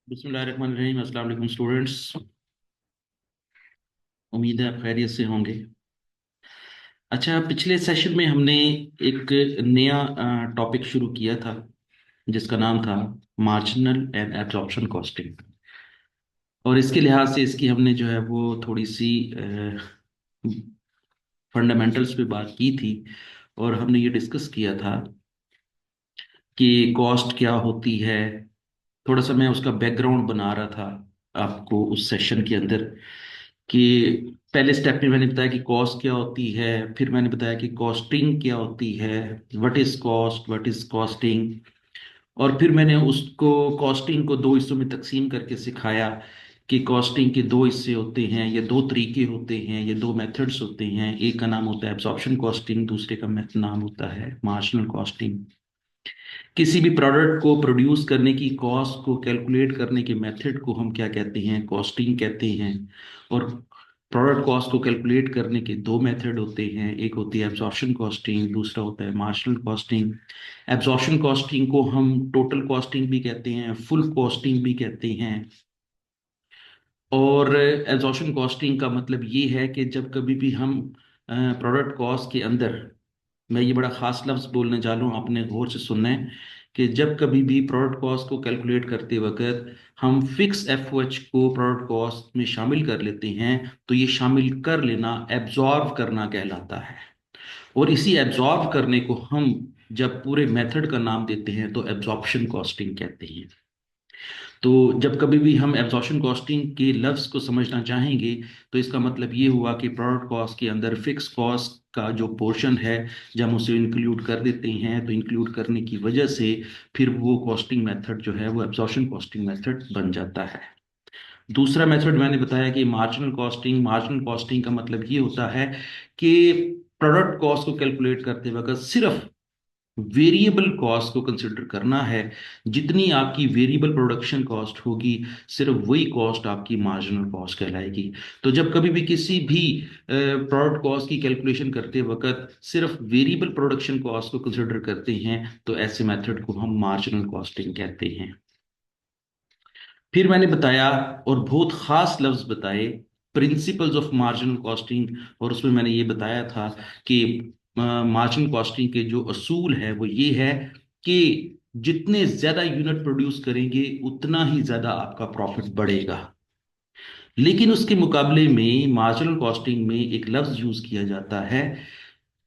बिस्मिल्लाहिर्रहमानिर्रहीम। अस्सलाम वालेकुम स्टूडेंट्स। उम्मीद है आप खैरियत से होंगे। अच्छा, पिछले सेशन में हमने एक नया टॉपिक शुरू किया था जिसका नाम था मार्जिनल एंड एब्जॉर्प्शन कॉस्टिंग। और इसके लिहाज से इसकी हमने जो है वो थोड़ी सी फंडामेंटल्स पे बात की थी। और हमने ये डिस्कस किया था कि कॉस्ट क्या होती है। थोड़ा सा मैं उसका बैकग्राउंड बना रहा था आपको उस सेशन के अंदर कि पहले स्टेप में मैंने बताया कि कॉस्ट क्या होती है, फिर मैंने बताया कि कॉस्टिंग क्या होती है, what is cost, what is costing. और फिर मैंने उसको कॉस्टिंग को दो हिस्सों में तकसीम करके सिखाया कि कॉस्टिंग के दो हिस्से होते हैं, ये दो तरीके होते हैं, ये दो मेथड्स होते हैं। एक का नाम होता है एब्जॉर्प्शन कॉस्टिंग, दूसरे का नाम होता है मार्जिनल कॉस्टिंग। किसी भी प्रोडक्ट को प्रोड्यूस करने की कॉस्ट को कैलकुलेट करने के मेथड को हम क्या कहते हैं, कॉस्टिंग कहते हैं। और प्रोडक्ट कॉस्ट को कैलकुलेट करने के दो मेथड होते हैं, एक होती है एब्जॉर्प्शन कॉस्टिंग, दूसरा होता है मार्जिनल कॉस्टिंग। एब्जॉर्प्शन कॉस्टिंग को हम टोटल कॉस्टिंग भी कहते हैं, फुल कॉस्टिंग भी कहते हैं। और एब्जॉर्प्शन कॉस्टिंग का मतलब ये है कि जब कभी भी हम प्रोडक्ट कॉस्ट के अंदर, मैं ये बड़ा खास लफ्ज बोलने जा रहा हूँ, आपने गौर से सुनना है कि जब कभी भी प्रोडक्ट कॉस्ट को कैलकुलेट करते वक्त हम फिक्स एफ ओ एच को प्रोडक्ट कॉस्ट में शामिल कर लेते हैं, तो ये शामिल कर लेना एब्जॉर्व करना कहलाता है। और इसी एब्जॉर्व करने को हम जब पूरे मेथड का नाम देते हैं तो एब्जॉर्प्शन कॉस्टिंग कहते हैं। तो जब कभी भी हम एब्जॉर्प्शन कॉस्टिंग के लफ्ज को समझना चाहेंगे तो इसका मतलब ये हुआ कि प्रोडक्ट कॉस्ट के अंदर फिक्स कॉस्ट का जो पोर्शन है, जब हम उसे इंक्लूड कर देते हैं तो इंक्लूड करने की वजह से फिर वो कॉस्टिंग मेथड जो है वो एब्जॉर्प्शन कॉस्टिंग मेथड बन जाता है। दूसरा मेथड मैंने बताया कि मार्जिनल कॉस्टिंग। मार्जिनल कॉस्टिंग का मतलब ये होता है कि प्रोडक्ट कॉस्ट को कैलकुलेट करते वक्त सिर्फ वेरिएबल कॉस्ट को कंसिडर करना है। जितनी आपकी वेरिएबल प्रोडक्शन कॉस्ट होगी, सिर्फ वही कॉस्ट आपकी मार्जिनल कॉस्ट कहलाएगी। तो जब कभी भी किसी भी प्रोडक्ट कॉस्ट की कैलकुलेशन करते वक्त सिर्फ वेरिएबल प्रोडक्शन कॉस्ट को कंसिडर करते हैं तो ऐसे मेथड को हम मार्जिनल कॉस्टिंग कहते हैं। फिर मैंने बताया और बहुत खास लफ्ज बताए, प्रिंसिपल्स ऑफ मार्जिनल कॉस्टिंग। और उसमें मैंने ये बताया था कि मार्जिनल कॉस्टिंग के जो असूल है वो ये है कि जितने ज्यादा यूनिट प्रोड्यूस करेंगे उतना ही ज्यादा आपका प्रॉफिट बढ़ेगा। लेकिन उसके मुकाबले में मार्जिनल कॉस्टिंग में एक लफ्ज यूज किया जाता है,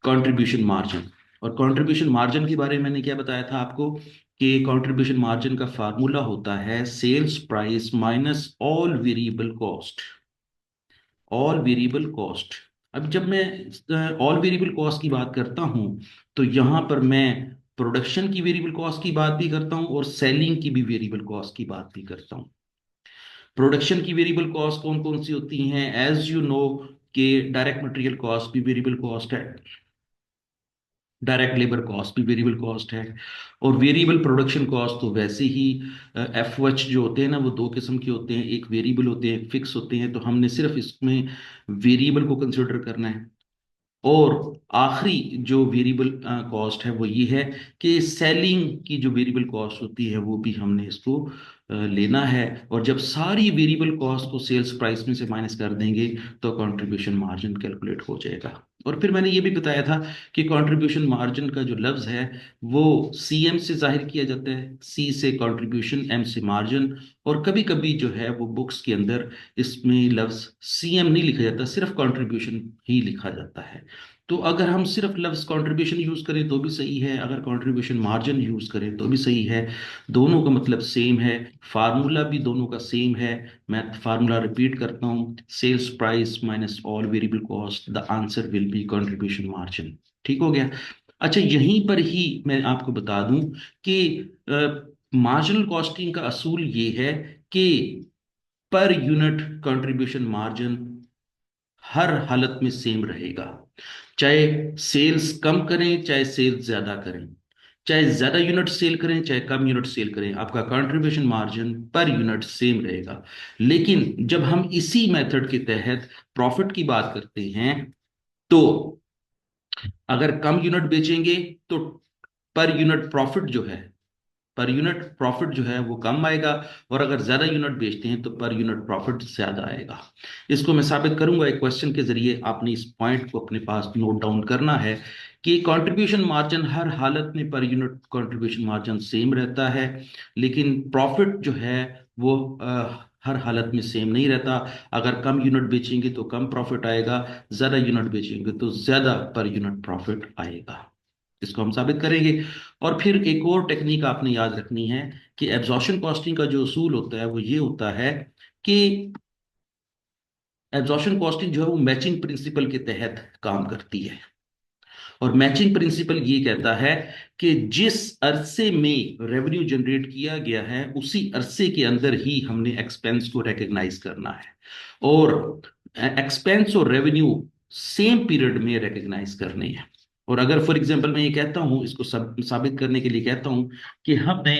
कंट्रीब्यूशन मार्जिन। और कंट्रीब्यूशन मार्जिन के बारे में मैंने क्या बताया था आपको कि कंट्रीब्यूशन मार्जिन का फार्मूला होता है sales price minus all variable cost. All variable cost. अब जब मैं ऑल वेरिएबल कॉस्ट की बात करता हूं तो यहां पर मैं प्रोडक्शन की वेरिएबल कॉस्ट की बात भी करता हूं और सेलिंग की भी वेरिएबल कॉस्ट की बात भी करता हूं। प्रोडक्शन की वेरिएबल कॉस्ट कौन कौन सी होती हैं, एज यू नो कि डायरेक्ट मटेरियल कॉस्ट भी वेरिएबल कॉस्ट है, डायरेक्ट लेबर कॉस्ट भी वेरिएबल कॉस्ट है। और वेरिएबल प्रोडक्शन कॉस्ट तो वैसे ही एफ ओ एच जो होते हैं ना, वो दो किस्म के होते हैं, एक वेरिएबल होते हैं, फिक्स होते हैं। तो हमने सिर्फ इसमें वेरिएबल को कंसिडर करना है। और आखिरी जो वेरिएबल कॉस्ट है वो ये है कि सेलिंग की जो वेरिएबल कॉस्ट होती है वो भी हमने इसको लेना है। और जब सारी वेरिएबल कॉस्ट को सेल्स प्राइस में से माइनस कर देंगे तो कंट्रीब्यूशन मार्जिन कैलकुलेट हो जाएगा। और फिर मैंने ये भी बताया था कि कंट्रीब्यूशन मार्जिन का जो लफ्ज है वो सी एम से जाहिर किया जाता है, सी से कंट्रीब्यूशन, एम से मार्जिन। और कभी कभी जो है वो बुक्स के अंदर इसमें लफ्ज सी एम नहीं लिखा जाता, सिर्फ कंट्रीब्यूशन ही लिखा जाता है। तो अगर हम सिर्फ लफ्ज कंट्रीब्यूशन यूज करें तो भी सही है, अगर कंट्रीब्यूशन मार्जिन यूज करें तो भी सही है। दोनों का मतलब सेम है, फार्मूला भी दोनों का सेम है। मैं फार्मूला रिपीट करता हूँ, sales price minus all variable cost, the answer will be contribution margin. ठीक हो गया। अच्छा, यहीं पर ही मैं आपको बता दूं कि मार्जिनल कॉस्टिंग का असूल ये है कि पर यूनिट कंट्रीब्यूशन मार्जिन हर हालत में सेम रहेगा। चाहे सेल्स कम करें चाहे सेल्स ज्यादा करें, चाहे ज्यादा यूनिट सेल करें चाहे कम यूनिट सेल करें, आपका contribution margin per unit same रहेगा। लेकिन जब हम इसी मेथड के तहत प्रॉफिट की बात करते हैं तो अगर कम यूनिट बेचेंगे तो पर यूनिट प्रॉफिट जो है पर यूनिट प्रॉफिट जो है वो कम आएगा, और अगर ज्यादा यूनिट बेचते हैं तो पर यूनिट प्रॉफिट ज्यादा आएगा। इसको मैं साबित करूंगा एक क्वेश्चन के जरिए। आपने इस पॉइंट को अपने पास नोट डाउन करना है कि कंट्रीब्यूशन मार्जिन हर हालत में per unit contribution margin same रहता है, लेकिन प्रॉफिट जो है वो हर हालत में सेम नहीं रहता। अगर कम यूनिट बेचेंगे तो कम प्रॉफिट आएगा, ज्यादा यूनिट बेचेंगे तो ज्यादा पर यूनिट प्रॉफिट आएगा। इसको हम साबित करेंगे। और फिर एक और टेक्निक आपने याद रखनी है कि एब्जॉर्प्शन कॉस्टिंग का जो असूल होता है वो ये होता है कि एब्जॉर्प्शन कॉस्टिंग जो है वो मैचिंग प्रिंसिपल के तहत काम करती है। और मैचिंग प्रिंसिपल ये कहता है कि जिस अरसे में रेवेन्यू जनरेट किया गया है उसी अरसे के अंदर ही हमने एक्सपेंस को रिकग्नाइज करना है, और एक्सपेंस और रेवेन्यू सेम पीरियड में रिकग्नाइज करने हैं। और अगर फॉर एग्जांपल मैं ये कहता हूं, इसको साबित करने के लिए कहता हूं कि हमने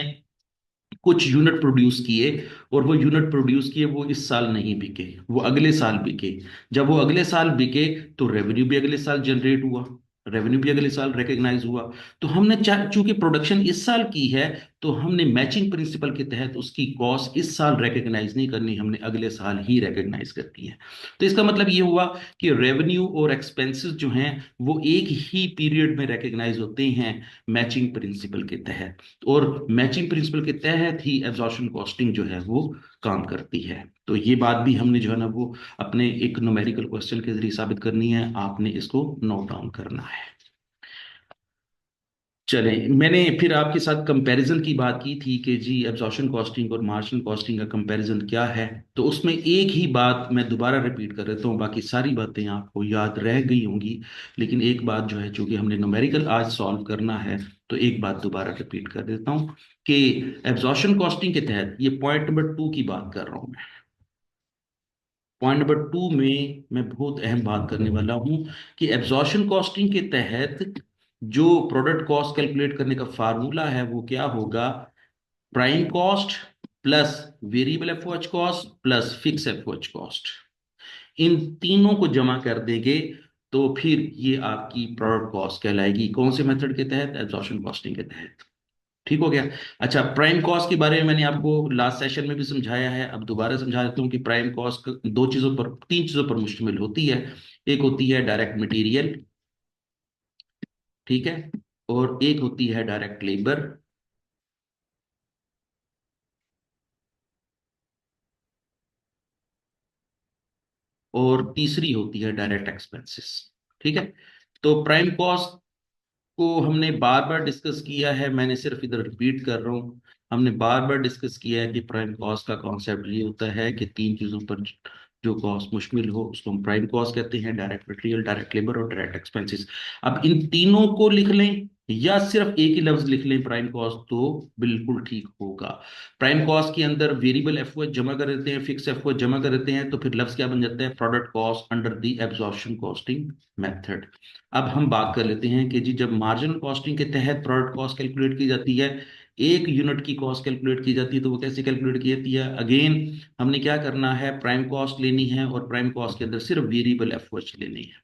कुछ यूनिट प्रोड्यूस किए, और वो यूनिट प्रोड्यूस किए वो इस साल नहीं बिके, वो अगले साल बिके। जब वो अगले साल बिके तो रेवेन्यू भी अगले साल जनरेट हुआ, रेवेन्यू भी अगले साल रिकग्नाइज हुआ। तो हमने चूंकि प्रोडक्शन इस साल की है, तो हमने मैचिंग प्रिंसिपल के तहत उसकी कॉस्ट इस साल रिकग्नाइज नहीं करनी, हमने अगले साल ही रिकग्नाइज करनी है। तो इसका मतलब ये हुआ कि रेवेन्यू और एक्सपेंसेस जो हैं वो एक ही पीरियड में रिकग्नाइज होते हैं मैचिंग प्रिंसिपल के तहत। और मैचिंग प्रिंसिपल के तहत ही एब्जॉर्प्शन कॉस्टिंग जो है वो काम करती है। तो ये बात भी हमने जो है ना वो अपने एक न्यूमेरिकल क्वेश्चन के जरिए साबित करनी है, आपने इसको नोट डाउन करना है। चले, मैंने फिर आपके साथ कंपैरिजन की बात की थी कि जी एब्जॉर्प्शन कॉस्टिंग और मार्जिनल कॉस्टिंग का कंपैरिजन क्या है। तो उसमें एक ही बात मैं दोबारा रिपीट कर देता हूँ, बाकी सारी बातें आपको याद रह गई होंगी, लेकिन एक बात जो है चूंकि हमने न्यूमेरिकल आज सॉल्व करना है, तो एक बात दोबारा रिपीट कर देता हूँ कि एब्जॉर्प्शन कॉस्टिंग के तहत, ये पॉइंट नंबर 2 की बात कर रहा हूँ मैं। पॉइंट नंबर 2 में मैं बहुत अहम बात करने वाला हूं कि एब्जॉर्प्शन कॉस्टिंग के तहत जो प्रोडक्ट कॉस्ट कैलकुलेट करने का फार्मूला है वो क्या होगा, prime cost plus variable FOH cost plus fix FOH cost. इन तीनों को जमा कर देंगे तो फिर ये आपकी प्रोडक्ट कॉस्ट कहलाएगी। कौन से मेथड के तहत, एब्जॉर्प्शन कॉस्टिंग के तहत। ठीक हो गया। अच्छा, प्राइम कॉस्ट के बारे में मैंने आपको लास्ट सेशन में भी समझाया है, अब दोबारा समझा देता हूँ कि प्राइम कॉस्ट दो चीजों पर, तीन चीजों पर मुश्तमिल होती है। एक होती है डायरेक्ट मटेरियल, ठीक है, और एक होती है डायरेक्ट लेबर, और तीसरी होती है डायरेक्ट एक्सपेंसेस। ठीक है। तो प्राइम कॉस्ट को हमने बार बार डिस्कस किया है, मैंने सिर्फ इधर रिपीट कर रहा हूँ। हमने बार बार डिस्कस किया है कि प्राइम कॉस्ट का कॉन्सेप्ट ये होता है कि तीन चीजों पर जो कॉस्ट मुश्तमिल हो उसको हम प्राइम कॉस्ट कहते हैं, डायरेक्ट मटेरियल, डायरेक्ट लेबर और डायरेक्ट एक्सपेंसेस। अब इन तीनों को लिख लें या सिर्फ एक ही लफ्ज लिख लें प्राइम कॉस्ट तो बिल्कुल ठीक होगा। प्राइम कॉस्ट के अंदर वेरिएबल एफओएच जमा कर देते हैं, फिक्स एफओएच जमा कर देते हैं, तो फिर लफ्ज क्या बन जाता है, product cost under the absorption costing method. अब हम बात कर लेते हैं कि जी जब मार्जिनल कॉस्टिंग के तहत प्रोडक्ट कॉस्ट कैलकुलेट की जाती है, एक यूनिट की कॉस्ट कैलकुलेट की जाती है, तो वो कैसे कैलकुलेट की जाती है। अगेन हमने क्या करना है, प्राइम कॉस्ट लेनी है, और प्राइम कॉस्ट के अंदर सिर्फ वेरिएबल एफओएच लेनी है।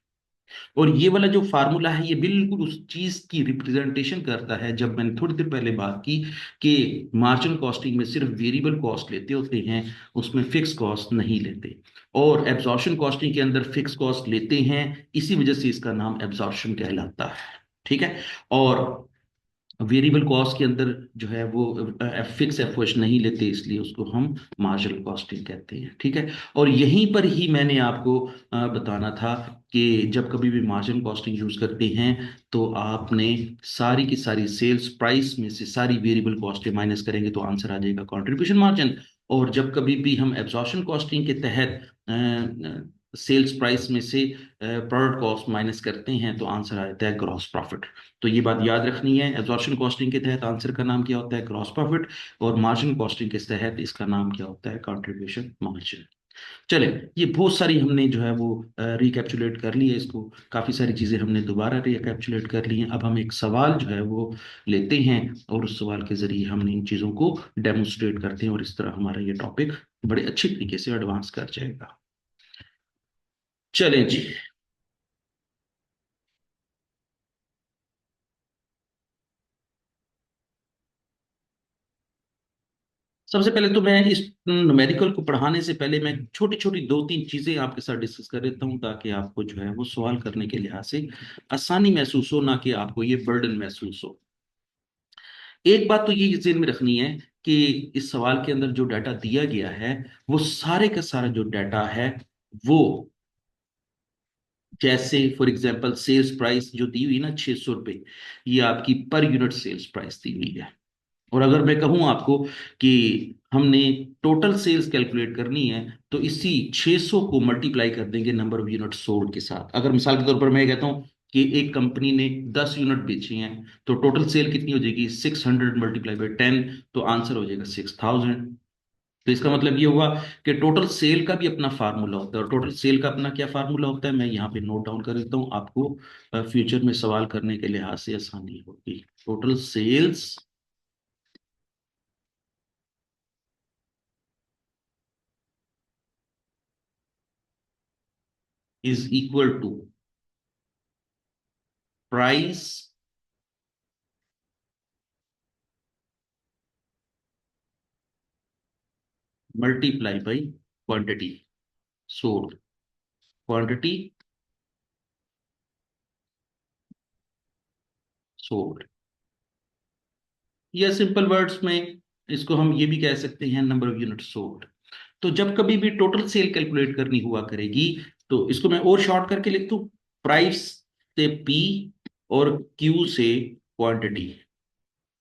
और ये वाला जो फार्मूला है ये बिल्कुल उस चीज की रिप्रेजेंटेशन करता है जब मैंने थोड़ी देर पहले बात की कि मार्जिनल कॉस्टिंग में सिर्फ वेरिएबल कॉस्ट लेते होते हैं, उसमें फिक्स कॉस्ट नहीं लेते। और एब्जॉर्प्शन कॉस्टिंग के अंदर फिक्स कॉस्ट लेते हैं, इसी वजह से इसका नाम एब्जॉर्प्शन कहलाता है। ठीक है। और वेरिएबल कॉस्ट के अंदर जो है वो फिक्स एफओएच नहीं लेते, इसलिए उसको हम मार्जिनल कॉस्टिंग कहते हैं। ठीक है। और यहीं पर ही मैंने आपको बताना था कि जब कभी भी मार्जिनल कॉस्टिंग यूज करते हैं तो आपने सारी की सारी सेल्स प्राइस में से सारी वेरिएबल कॉस्ट माइनस करेंगे तो आंसर आ जाएगा कंट्रीब्यूशन मार्जिन। और जब कभी भी हम एब्जॉर्प्शन कॉस्टिंग के तहत सेल्स प्राइस में से प्रोडक्ट कॉस्ट माइनस करते हैं तो आंसर आ जाता है ग्रॉस प्रॉफिट। तो ये बात याद रखनी है, एब्जॉर्प्शन कॉस्टिंग के तहत आंसर का नाम क्या होता है, ग्रॉस प्रॉफिट, और मार्जिन कॉस्टिंग के तहत इसका नाम क्या होता है, कंट्रीब्यूशन मार्जिन। चले, ये बहुत सारी हमने जो है वो रिकैप्चुलेट कर ली है इसको, काफी सारी चीजें हमने दोबारा रिकैप्चुलेट कर ली हैं। अब हम एक सवाल जो है वो लेते हैं और उस सवाल के जरिए हम इन चीजों को डेमोन्स्ट्रेट करते हैं, और इस तरह हमारा ये टॉपिक बड़े अच्छे तरीके से एडवांस कर जाएगा। चलें जी। सबसे पहले तो मैं इस न्यूमेरिकल को पढ़ाने से पहले मैं छोटी छोटी दो तीन चीजें आपके साथ डिस्कस कर देता हूँ, ताकि आपको जो है वो सवाल करने के लिहाज से आसानी महसूस हो, ना कि आपको ये बर्डन महसूस हो। एक बात तो ये जेहन में रखनी है कि इस सवाल के अंदर जो डाटा दिया गया है, वो सारे का सारा जो डाटा है वो, जैसे फॉर एग्जांपल सेल्स प्राइस जो दी हुई ना 600 रुपये, ये आपकी पर यूनिट सेल्स प्राइस दी हुई है। और अगर मैं कहूं आपको कि हमने टोटल सेल्स कैलकुलेट करनी है, तो इसी 600 को मल्टीप्लाई कर देंगे नंबर ऑफ यूनिट सोल्ड के साथ। अगर मिसाल के तौर पर मैं कहता हूं कि एक कंपनी ने 10 यूनिट बेची हैं, तो टोटल सेल कितनी हो जाएगी, 600 मल्टीप्लाई बाई 10, तो आंसर हो जाएगा 6000। तो इसका मतलब ये हुआ कि टोटल सेल का भी अपना फार्मूला होता है, और टोटल सेल का अपना क्या फार्मूला होता है, मैं यहाँ पे नोट डाउन कर देता हूँ, आपको फ्यूचर में सवाल करने के लिहाज से आसानी होगी। Total sales is equal to price multiply by quantity sold. Quantity sold, या सिंपल वर्ड्स में इसको हम ये भी कह सकते हैं नंबर ऑफ यूनिट सोल्ड। तो जब कभी भी टोटल सेल कैलकुलेट करनी हुआ करेगी, तो इसको मैं और शॉर्ट करके लिख दूं, प्राइस से पी और क्यू से क्वांटिटी।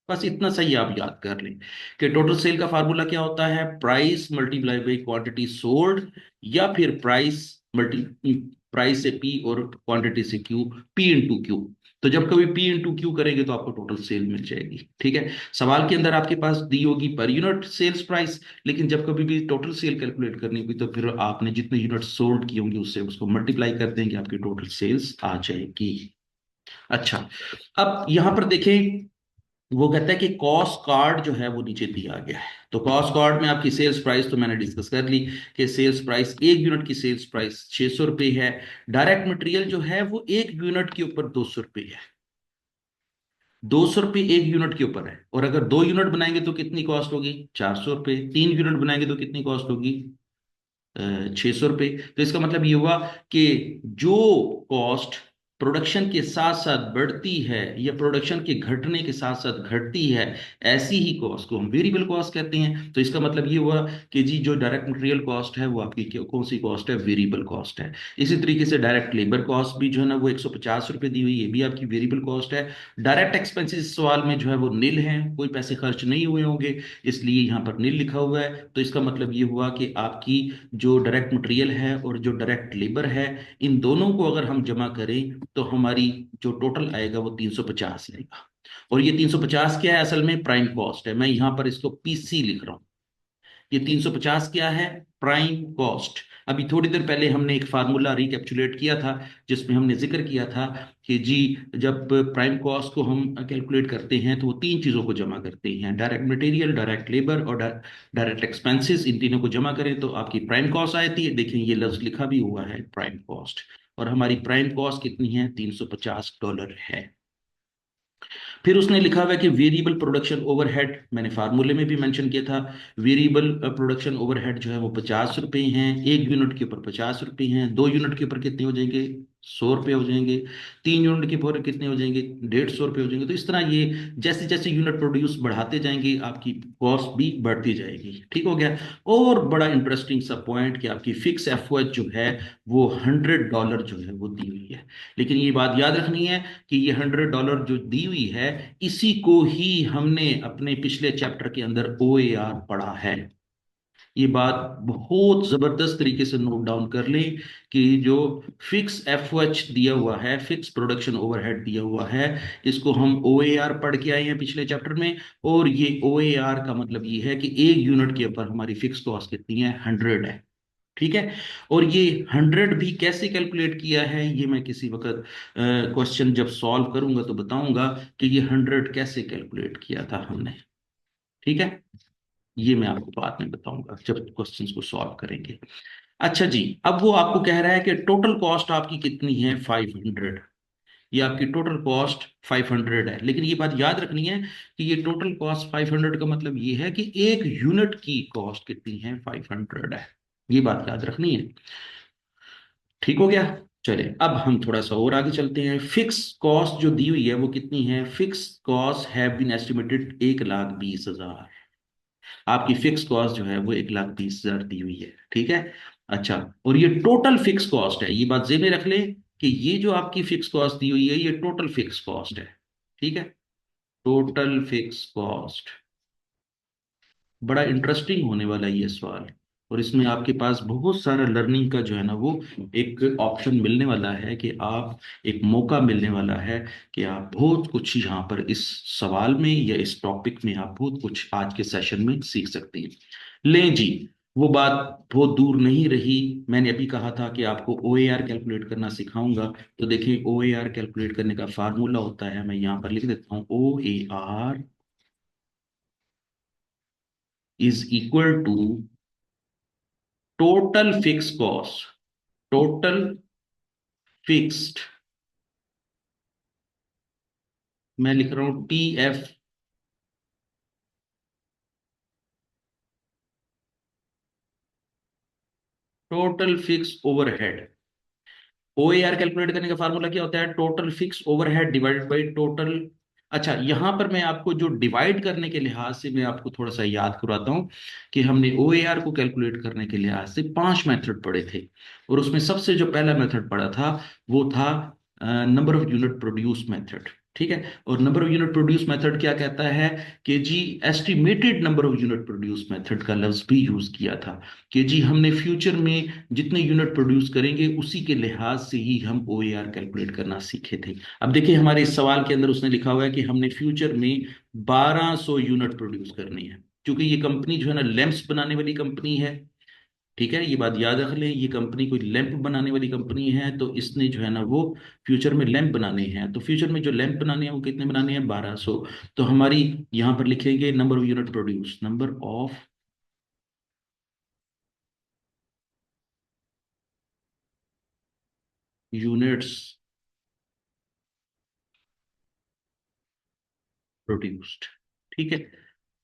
बस इतना सही आप याद कर लें कि टोटल सेल का फार्मूला क्या होता है, price multiply by quantity sold, या फिर प्राइस से पी और क्वांटिटी से क्यू, पी इंटू क्यू। तो जब कभी पी इंटू क्यू करेंगे तो आपको टोटल सेल मिल जाएगी। ठीक है, सवाल के अंदर आपके पास दी होगी पर यूनिट सेल्स प्राइस, लेकिन जब कभी भी टोटल सेल कैलकुलेट करनी होगी, तो फिर आपने जितने यूनिट सोल्ड किए होंगे उससे उसको मल्टीप्लाई कर देंगे, आपकी टोटल सेल्स आ जाएगी। अच्छा, अब यहां पर देखें, वो कहता है कि कॉस्ट कार्ड जो है वो नीचे दिया गया है। तो कॉस्ट कार्ड में आपकी सेल्स प्राइस तो मैंने डिस्कस कर ली कि सेल्स प्राइस, एक यूनिट की सेल्स प्राइस 600 रुपये है। डायरेक्ट मटेरियल जो है वो एक यूनिट के ऊपर 200 रुपये है। 200 रुपये एक यूनिट के ऊपर है, और अगर 2 यूनिट बनाएंगे तो कितनी कॉस्ट होगी, 400 रुपये। 3 यूनिट बनाएंगे तो कितनी कॉस्ट होगी, 600 रुपये। तो इसका मतलब ये हुआ कि जो कॉस्ट प्रोडक्शन के साथ साथ बढ़ती है, या प्रोडक्शन के घटने के साथ साथ घटती है, ऐसी ही कॉस्ट को हम वेरिएबल कॉस्ट कहते हैं। तो इसका मतलब ये हुआ कि जी जो डायरेक्ट मटेरियल कॉस्ट है वो आपकी कौन सी कॉस्ट है, वेरिएबल कॉस्ट है। इसी तरीके से डायरेक्ट लेबर कॉस्ट भी जो है ना वो 150 रुपये दी हुई, ये भी आपकी वेरिएबल कॉस्ट है। डायरेक्ट एक्सपेंसेस सवाल में जो है वो निल है, कोई पैसे खर्च नहीं हुए होंगे, इसलिए यहाँ पर निल लिखा हुआ है। तो इसका मतलब ये हुआ कि आपकी जो डायरेक्ट मटेरियल है और जो डायरेक्ट लेबर है, इन दोनों को अगर हम जमा करें तो हमारी जो टोटल आएगा वो 350 आएगा। और ये 350 क्या है, असल में प्राइम कॉस्ट है। मैं यहां पर इसको पीसी लिख रहा हूं। ये 350 क्या है, प्राइम कॉस्ट। अभी थोड़ी देर पहले हमने एक फार्मूला रिकैप्चुलेट किया था, जिसमें हमने जिक्र किया था कि जी जब प्राइम कॉस्ट को हम कैलकुलेट करते हैं तो वो तीन चीज़ों को जमा करते हैं, डायरेक्ट मटेरियल, डायरेक्ट लेबर और डायरेक्ट एक्सपेंसेस। इन तीनों को जमा करें तो आपकी प्राइम कॉस्ट आती है। देखें ये लफ्ज लिखा भी हुआ है प्राइम कॉस्ट, और हमारी प्राइम कॉस्ट कितनी है, $350 है। फिर उसने लिखा हुआ है कि वेरिएबल प्रोडक्शन ओवरहेड, मैंने फार्मूले में भी मेंशन किया था, वेरिएबल प्रोडक्शन ओवरहेड जो है वो 50 रुपये हैं, एक यूनिट के ऊपर 50 रुपये हैं। 2 यूनिट के ऊपर कितने हो जाएंगे, 100 रुपये हो जाएंगे। 3 यूनिट के ऊपर कितने हो जाएंगे, 150 रुपये हो जाएंगे। तो इस तरह ये जैसे जैसे यूनिट प्रोड्यूस बढ़ाते जाएंगे आपकी कॉस्ट भी बढ़ती जाएगी। ठीक हो गया। और बड़ा इंटरेस्टिंग सा पॉइंट कि आपकी फिक्स एफ जो है वो $100 जो है वो दी हुई है। लेकिन ये बात याद रखनी है कि ये $100 जो दी हुई है, इसी को ही हमने अपने पिछले चैप्टर के अंदर OAR पढ़ा है। ये बात बहुत जबरदस्त तरीके से नोट डाउन कर लें कि जो फिक्स एफ दिया हुआ है, फिक्स प्रोडक्शन ओवरहेड दिया हुआ है, इसको हम OAR पढ़ के आए हैं पिछले चैप्टर में। और ये OAR का मतलब ये है कि एक यूनिट के ऊपर हमारी फिक्स कॉस्ट कितनी है, 100 है। ठीक है। और ये 100 भी कैसे कैलकुलेट किया है, ये मैं किसी वक्त क्वेश्चन जब सॉल्व करूंगा तो बताऊंगा कि ये 100 कैसे कैलकुलेट किया था हमने। ठीक है, ये मैं आपको बाद में बताऊंगा जब क्वेश्चंस को सॉल्व करेंगे। अच्छा जी, अब वो आपको कह रहा है कि टोटल कॉस्ट आपकी कितनी है, 500। ये आपकी टोटल कॉस्ट 500 है। लेकिन ये बात याद रखनी है कि ये टोटल कॉस्ट 500 का मतलब ये है कि एक यूनिट की कॉस्ट कितनी है, 500 है। ये बात याद रखनी है। ठीक हो गया। चलिए अब हम थोड़ा सा और आगे चलते हैं। फिक्स कॉस्ट जो दी हुई है वो कितनी है? Fixed cost have been estimated 1,20,000। आपकी फिक्स कॉस्ट जो है वो 1,20,000 दी हुई है। ठीक है। अच्छा, और ये टोटल फिक्स कॉस्ट है, ये बात जेब में रख ले कि ये जो आपकी फिक्स कॉस्ट दी हुई है ये टोटल फिक्स कॉस्ट है। ठीक है, टोटल फिक्स कॉस्ट। बड़ा इंटरेस्टिंग होने वाला है ये सवाल, और इसमें आपके पास बहुत सारा लर्निंग का जो है ना वो एक ऑप्शन मिलने वाला है, कि आप एक मौका मिलने वाला है कि आप बहुत कुछ यहाँ पर इस सवाल में या इस टॉपिक में आप बहुत कुछ आज के सेशन में सीख सकते हैं। लें जी, वो बात बहुत दूर नहीं रही। मैंने अभी कहा था कि आपको ओ ए आर कैलकुलेट करना सिखाऊंगा। तो देखिए, ओ ए आर कैलकुलेट करने का फार्मूला होता है, मैं यहाँ पर लिख देता हूँ, O A R is equal to total fix cost. Total fixed, मैं लिख रहा हूं T F, total fix overhead. O A R calculate करने का फार्मूला क्या होता है? Total fix overhead divided by total. अच्छा, यहां पर मैं आपको जो डिवाइड करने के लिहाज से मैं आपको थोड़ा सा याद करवाता हूं कि हमने ओ ए आर को कैलकुलेट करने के लिहाज से 5 मेथड पढ़े थे, और उसमें सबसे जो पहला मेथड पढ़ा था वो था number of unit produce method. ठीक है, और number of unit produce method क्या कहता है कि जी estimated number of unit produce method का लफ्ज भी यूज किया था, कि जी हमने फ्यूचर में जितने यूनिट प्रोड्यूस करेंगे उसी के लिहाज से ही हम ओ ए आर कैलकुलेट करना सीखे थे। अब देखिए, हमारे इस सवाल के अंदर उसने लिखा हुआ है कि हमने फ्यूचर में 1200 यूनिट प्रोड्यूस करनी है। क्योंकि ये कंपनी जो है ना लैंप्स बनाने वाली कंपनी है। ठीक है, ये बात याद रख लें, ये कंपनी कोई लैंप बनाने वाली कंपनी है, तो इसने जो है ना वो फ्यूचर में लैंप बनाने हैं। तो फ्यूचर में जो लैंप बनाने हैं वो कितने बनाने हैं? 1200। तो हमारी यहाँ पर लिखेंगे number of unit produce, number of units produced. ठीक है,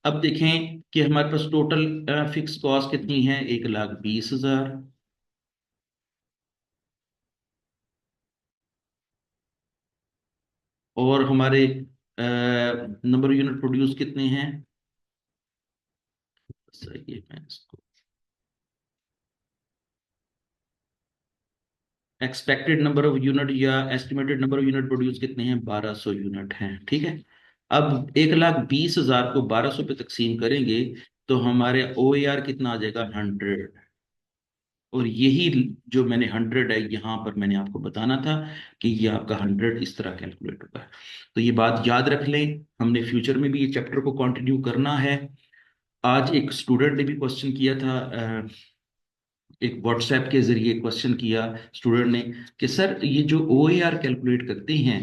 अब देखें कि हमारे पास टोटल फिक्स कॉस्ट कितनी है? 1,20,000। और हमारे नंबर यूनिट प्रोड्यूस कितने हैं? सही है, मैं इसको एक्सपेक्टेड नंबर ऑफ यूनिट या estimated number of unit produce कितने हैं? 1200 यूनिट हैं। ठीक है, अब 1,20,000 को 1200 पे तकसीम करेंगे तो हमारे ओ ए आर कितना आ जाएगा? 100। और यही जो मैंने 100 है यहाँ पर मैंने आपको बताना था कि ये आपका 100 इस तरह कैलकुलेट होगा। तो ये बात याद रख लें, हमने फ्यूचर में भी ये चैप्टर को कंटिन्यू करना है। आज एक स्टूडेंट ने भी क्वेश्चन किया था, एक व्हाट्सएप के जरिए क्वेश्चन किया स्टूडेंट ने कि सर ये जो ओ ए आर कैलकुलेट करते हैं,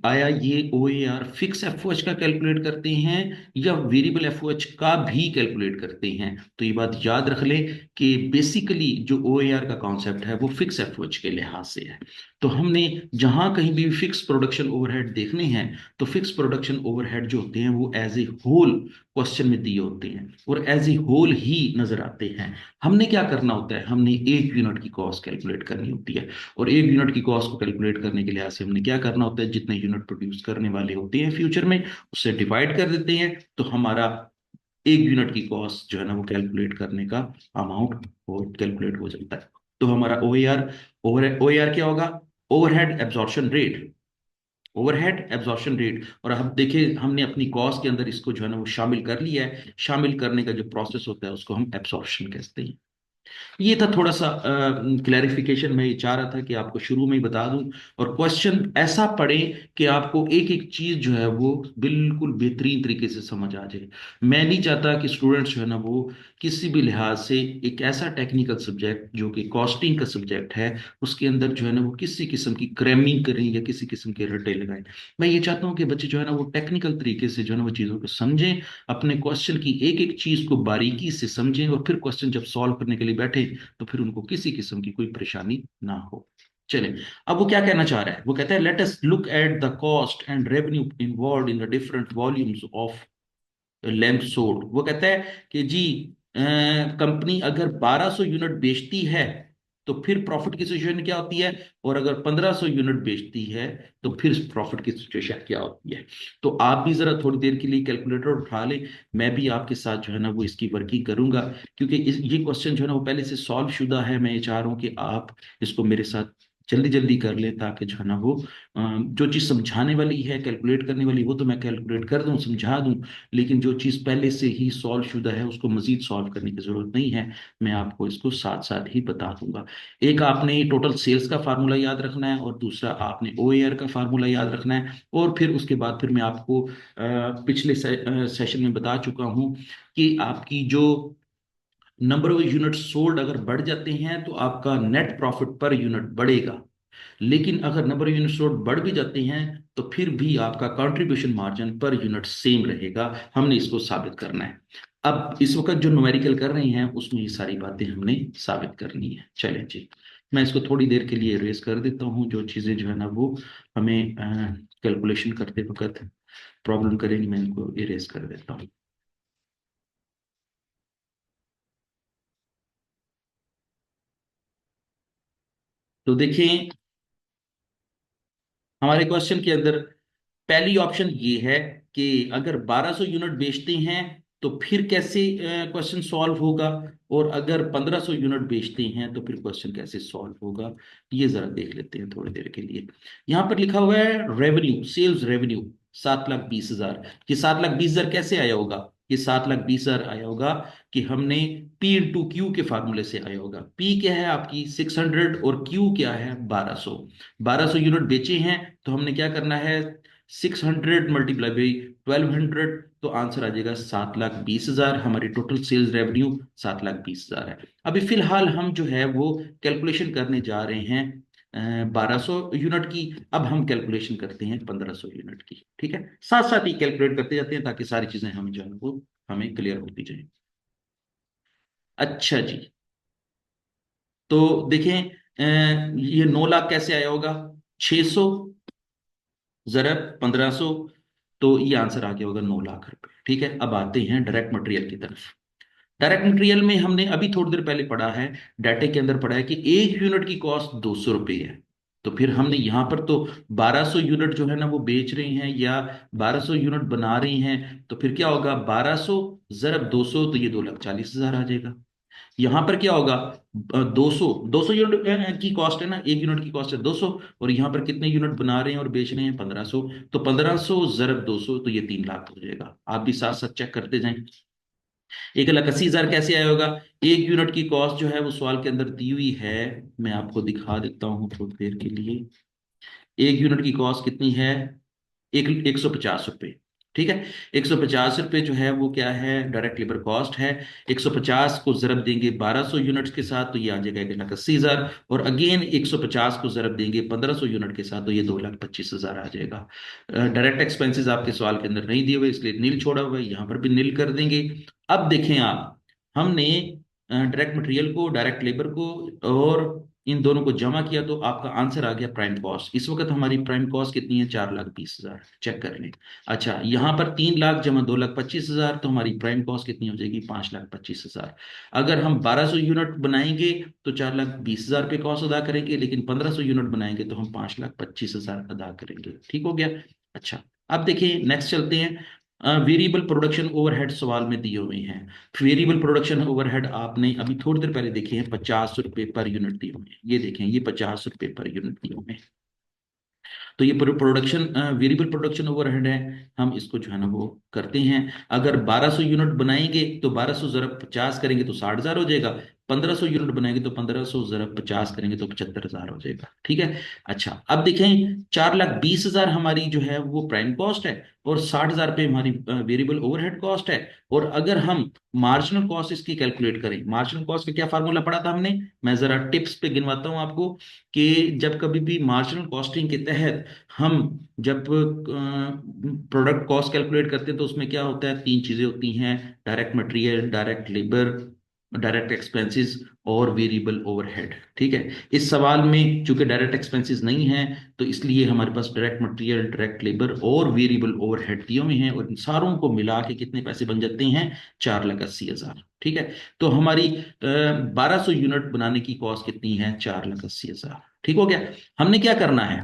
आया ये O A R fix F O H का कैलकुलेट करते हैं या वेरिएबल एफ ओ एच का भी कैलकुलेट करते हैं? तो ये बात याद रख लें कि बेसिकली जो ओ ए आर का कॉन्सेप्ट है वो फिक्स एफ ओ एच के लिहाज से है। तो हमने जहां कहीं भी फिक्स प्रोडक्शन ओवरहेड देखने हैं तो फिक्स प्रोडक्शन ओवरहेड जो होते हैं वो एज ए होल क्वेश्चन में दिए होते हैं और एज ए होल ही नजर आते हैं। हमने क्या करना होता है? हमने एक यूनिट की कॉस्ट कैलकुलेट करनी होती है, और एक यूनिट की कॉस्ट को कैलकुलेट करने के लिहाज से हमने क्या करना होता है? जितने यूनिट प्रोड्यूस करने वाले होते हैं फ्यूचर में उससे डिवाइड कर देते हैं, तो हमारा एक यूनिट की कॉस्ट जो है ना वो कैलकुलेट करने का अमाउंट वो कैलकुलेट हो जाता है। तो हमारा ओ A are, O A are क्या होगा? Overhead absorption rate. Overhead absorption rate. और अब देखिए, हमने अपनी कॉस्ट के अंदर इसको जो है ना वो शामिल कर लिया है। शामिल करने का जो प्रोसेस होता है उसको हम एब्जॉर्प्शन कहते हैं। ये था थोड़ा सा क्लैरिफिकेशन, मैं ये चाह रहा था कि आपको शुरू में ही बता दूं, और क्वेश्चन ऐसा पढ़े कि आपको एक एक चीज जो है वो बिल्कुल बेहतरीन तरीके से समझ आ जाए। मैं नहीं चाहता कि स्टूडेंट्स जो है ना वो किसी भी लिहाज से एक ऐसा टेक्निकल सब्जेक्ट जो कि कॉस्टिंग का सब्जेक्ट है उसके अंदर जो है ना वो किसी किस्म की क्रैमिंग करें या किसी किस्म के रटे लगाएं। मैं ये चाहता हूँ कि बच्चे जो है ना वो टेक्निकल तरीके से जो है ना वो चीज़ों को समझें, अपने क्वेश्चन की एक एक चीज को बारीकी से समझें, और फिर क्वेश्चन जब सॉल्व करने के लिए बैठे तो फिर उनको किसी किस्म की कोई परेशानी ना हो। चलें, अब वो क्या कहना चाह रहा है, वो कहता है let us look at the cost and revenue involve in the different volumes of lamp sold. वो कहता है कि जी कंपनी अगर 1200 यूनिट बेचती है तो फिर प्रॉफिट की सिचुएशन क्या होती है, और अगर 1500 यूनिट बेचती है तो फिर प्रॉफिट की सिचुएशन क्या होती है। तो आप भी जरा थोड़ी देर के लिए कैलकुलेटर उठा लें, मैं भी आपके साथ जो है ना वो इसकी वर्किंग करूंगा, क्योंकि ये क्वेश्चन जो है ना वो पहले से सॉल्व शुदा है। मैं ये चाह रहा हूँ कि आप इसको मेरे साथ जल्दी जल्दी कर लें, ताकि जो है ना वो जो चीज़ समझाने वाली है, कैलकुलेट करने वाली, वो तो मैं कैलकुलेट कर दूं, समझा दूं, लेकिन जो चीज़ पहले से ही सॉल्व शुदा है उसको मजीद सॉल्व करने की ज़रूरत नहीं है। मैं आपको इसको साथ साथ ही बता दूंगा। एक आपने टोटल सेल्स का फार्मूला याद रखना है, और दूसरा आपने OAR का फार्मूला याद रखना है, और फिर उसके बाद फिर मैं आपको पिछले सेशन में बता चुका हूँ कि आपकी जो नंबर ऑफ यूनिट सोल्ड अगर बढ़ जाते हैं तो आपका नेट प्रॉफिट पर यूनिट बढ़ेगा, लेकिन अगर नंबर ऑफ यूनिट सोल्ड बढ़ भी जाते हैं तो फिर भी आपका contribution margin per unit same रहेगा। हमने इसको साबित करना है। अब इस वक्त जो न्यूमेरिकल कर रहे हैं उसमें ये सारी बातें हमने साबित करनी है। चलें जी, मैं इसको थोड़ी देर के लिए इरेज कर देता हूँ। जो चीज़ें जो है ना वो हमें कैलकुलेशन करते वक्त प्रॉब्लम करेंगी, मैं इनको इरेज कर देता हूँ। तो देखें, हमारे क्वेश्चन के अंदर पहली ऑप्शन ये है कि अगर 1200 यूनिट बेचते हैं तो फिर कैसे क्वेश्चन सॉल्व होगा, और अगर 1500 यूनिट बेचते हैं तो फिर क्वेश्चन कैसे सॉल्व होगा। ये जरा देख लेते हैं थोड़ी देर के लिए। यहां पर लिखा हुआ है रेवेन्यू, सेल्स रेवेन्यू 7,20,000। ये 7,20,000 कैसे आया होगा? ये 7,20,000 आया होगा कि हमने P/Q के फार्मूले से आया होगा। P क्या है आपकी 600, और Q क्या है 1200। 1200 यूनिट बेचे हैं तो हमने क्या करना है, 600 × 12 तो आंसर आ जाएगा 7,20,000। हमारी टोटल सेल्स रेवेन्यू 7,20,000 है। अभी फिलहाल हम जो है वो कैलकुलेशन करने जा रहे हैं 1200 यूनिट की। अब हम कैलकुलेशन करते हैं 1500 यूनिट की, ठीक है, साथ साथ ही कैलकुलेट करते जाते हैं ताकि सारी चीजें हम जो है वो हमें क्लियर होती जाए। अच्छा जी, तो देखें ये 9 लाख कैसे आया होगा, 600 ज़रब 1500, तो ये आंसर आ गया होगा 9 लाख रुपए। ठीक है, अब आते हैं डायरेक्ट मटेरियल की तरफ। डायरेक्ट मटेरियल में हमने अभी थोड़ी देर पहले पढ़ा है, डाटे के अंदर पढ़ा है कि एक यूनिट की कॉस्ट 200 रुपये है। तो फिर हमने यहां पर तो 1200 यूनिट जो है ना वो बेच रहे हैं, या 1200 यूनिट बना रहे हैं, तो फिर क्या होगा 1200 ज़रब 200, तो ये 2,40,000 आ जाएगा। यहां पर क्या होगा, 200 यूनिट की कॉस्ट है ना, एक यूनिट की कॉस्ट है 200, और यहां पर कितने यूनिट बना रहे हैं और बेच रहे हैं 1500, तो 1500 ज़रब 200 तो ये 3 लाख हो जाएगा। आप भी साथ साथ चेक करते जाएं। 1,80,000 कैसे आया होगा, एक यूनिट की कॉस्ट जो है वो सवाल के अंदर दी हुई है, मैं आपको दिखा देता हूं थोड़ी देर के लिए। एक यूनिट की कॉस्ट कितनी है, 150 रुपये। ठीक है, 150 रुपये जो है वो क्या है, डायरेक्ट लेबर कॉस्ट है। 150 को जरब देंगे 1200 यूनिट्स के साथ तो ये आ जाएगा 1,80,000, और अगेन 150 को जरब देंगे 1500 यूनिट के साथ तो ये 2,25,000 आ जाएगा। डायरेक्ट एक्सपेंसेस आपके सवाल के अंदर नहीं दिए हुए, इसलिए नील छोड़ा हुआ है, यहाँ पर भी नील कर देंगे। अब देखें आप, हमने डायरेक्ट मटेरियल को, डायरेक्ट लेबर को और इन दोनों को जमा किया तो आपका आंसर आ गया प्राइम कॉस्ट। इस वक्त हमारी प्राइम कॉस्ट कितनी है, 4,20,000। चेक कर लें। अच्छा, यहां पर 3 लाख जमा 2,25,000 तो हमारी प्राइम कॉस्ट कितनी हो जाएगी, 5,25,000। अगर हम 1200 यूनिट बनाएंगे तो 4,20,000 पे कॉस्ट अदा करेंगे, लेकिन 1500 यूनिट बनाएंगे तो हम 5,25,000 अदा करेंगे। ठीक हो गया। अच्छा, अब देखिए नेक्स्ट चलते हैं। वेरिएबल प्रोडक्शन ओवरहेड सवाल में दिए हुए हैं। वेरिएबल प्रोडक्शन ओवरहेड आपने अभी थोड़ी देर पहले देखे हैं, 50 रुपए पर यूनिट दिए हुए हैं। ये देखें, ये 50 रुपए पर यूनिट दिए हुए हैं। तो ये प्रोडक्शन वेरिएबल प्रोडक्शन ओवरहेड है। हम इसको जो है ना वो करते हैं। अगर 1200 यूनिट बनाएंगे तो 1200 ज़रब 50 करेंगे तो 60,000 हो जाएगा। 1500 यूनिट बनाएंगे तो 1500 ज़रब 50 करेंगे तो 75,000 हो जाएगा। ठीक है। अच्छा, अब देखें, 4,20,000 हमारी जो है वो प्राइम कॉस्ट है, और 60,000 पे हमारी वेरिएबल ओवरहेड कॉस्ट है। और अगर हम मार्जिनल कॉस्ट इसकी कैलकुलेट करें, मार्जिनल कॉस्ट का क्या फार्मूला पढ़ा था हमने, मैं जरा टिप्स पे गिनवाता हूं आपको, कि जब कभी भी मार्जिनल कॉस्टिंग के तहत हम जब प्रोडक्ट कॉस्ट कैलकुलेट करते हैं तो उसमें क्या होता है, तीन चीजें होती हैं, direct material, direct labour direct expenses और वेरिएबल ओवरहेड। ठीक है, इस सवाल में चूंकि डायरेक्ट एक्सपेंसेस नहीं है तो इसलिए हमारे पास डायरेक्ट मटेरियल, डायरेक्ट लेबर और वेरिएबल ओवरहेड दिए हुए हैं, और इन सारों को मिला के कितने पैसे बन जाते हैं? 4,80,000। ठीक है, तो हमारी 1200 यूनिट बनाने की कॉस्ट कितनी है? 4,80,000। ठीक हो गया। हमने क्या करना है,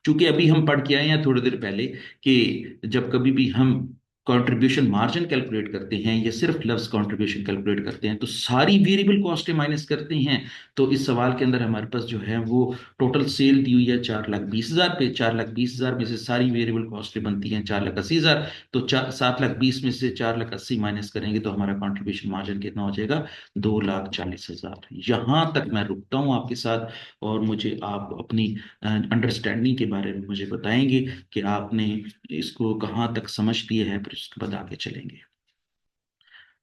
चूंकि अभी हम पढ़ के आए हैं थोड़ी देर पहले कि जब कभी भी हम कंट्रीब्यूशन मार्जिन कैलकुलेट करते हैं या सिर्फ लफ्स कंट्रीब्यूशन कैलकुलेट करते हैं तो सारी वेरिएबल कॉस्टें माइनस करते हैं। तो इस सवाल के अंदर हमारे पास जो है वो टोटल सेल दी हुई है 4,20,000 पे। 4,20,000 में से सारी वेरिएबल कॉस्टें बनती हैं 4,80,000। तो 7,20,000 में से 4,80,000 माइनस करेंगे तो हमारा कंट्रीब्यूशन मार्जिन कितना हो जाएगा? 2,40,000। यहां तक मैं रुकता हूं आपके साथ, और मुझे आप अपनी अंडरस्टैंडिंग के बारे में मुझे बताएंगे कि आपने इसको कहाँ तक समझ लिया है, फिर उसके बाद आगे चलेंगे।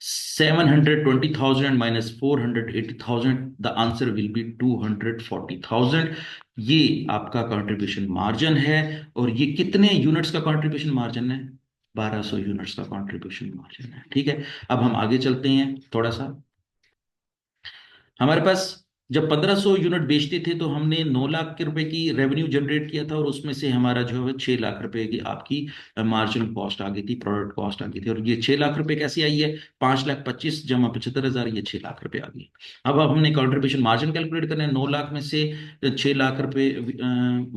720,000 minus 480,000, the answer will B 240,000। ये आपका कंट्रीब्यूशन मार्जिन है, और ये कितने यूनिट्स का कंट्रीब्यूशन मार्जिन है? 1200 यूनिट्स का कंट्रीब्यूशन मार्जिन है। ठीक है, अब हम आगे चलते हैं थोड़ा सा। हमारे पास जब 1500 यूनिट बेचते थे तो हमने 9 लाख के रुपए की रेवेन्यू जनरेट किया था, और उसमें से हमारा जो है 6 लाख रुपए की आपकी मार्जिनल कॉस्ट आ गई थी, प्रोडक्ट कॉस्ट आ गई थी। और ये 6 लाख रुपए कैसे आई है? 5,25,000 जमा 75,000, ये 6 लाख रुपए आ गई। अब हमने कंट्रीब्यूशन मार्जिन कैलकुलेट करना है। 9 लाख में से 6 लाख रुपए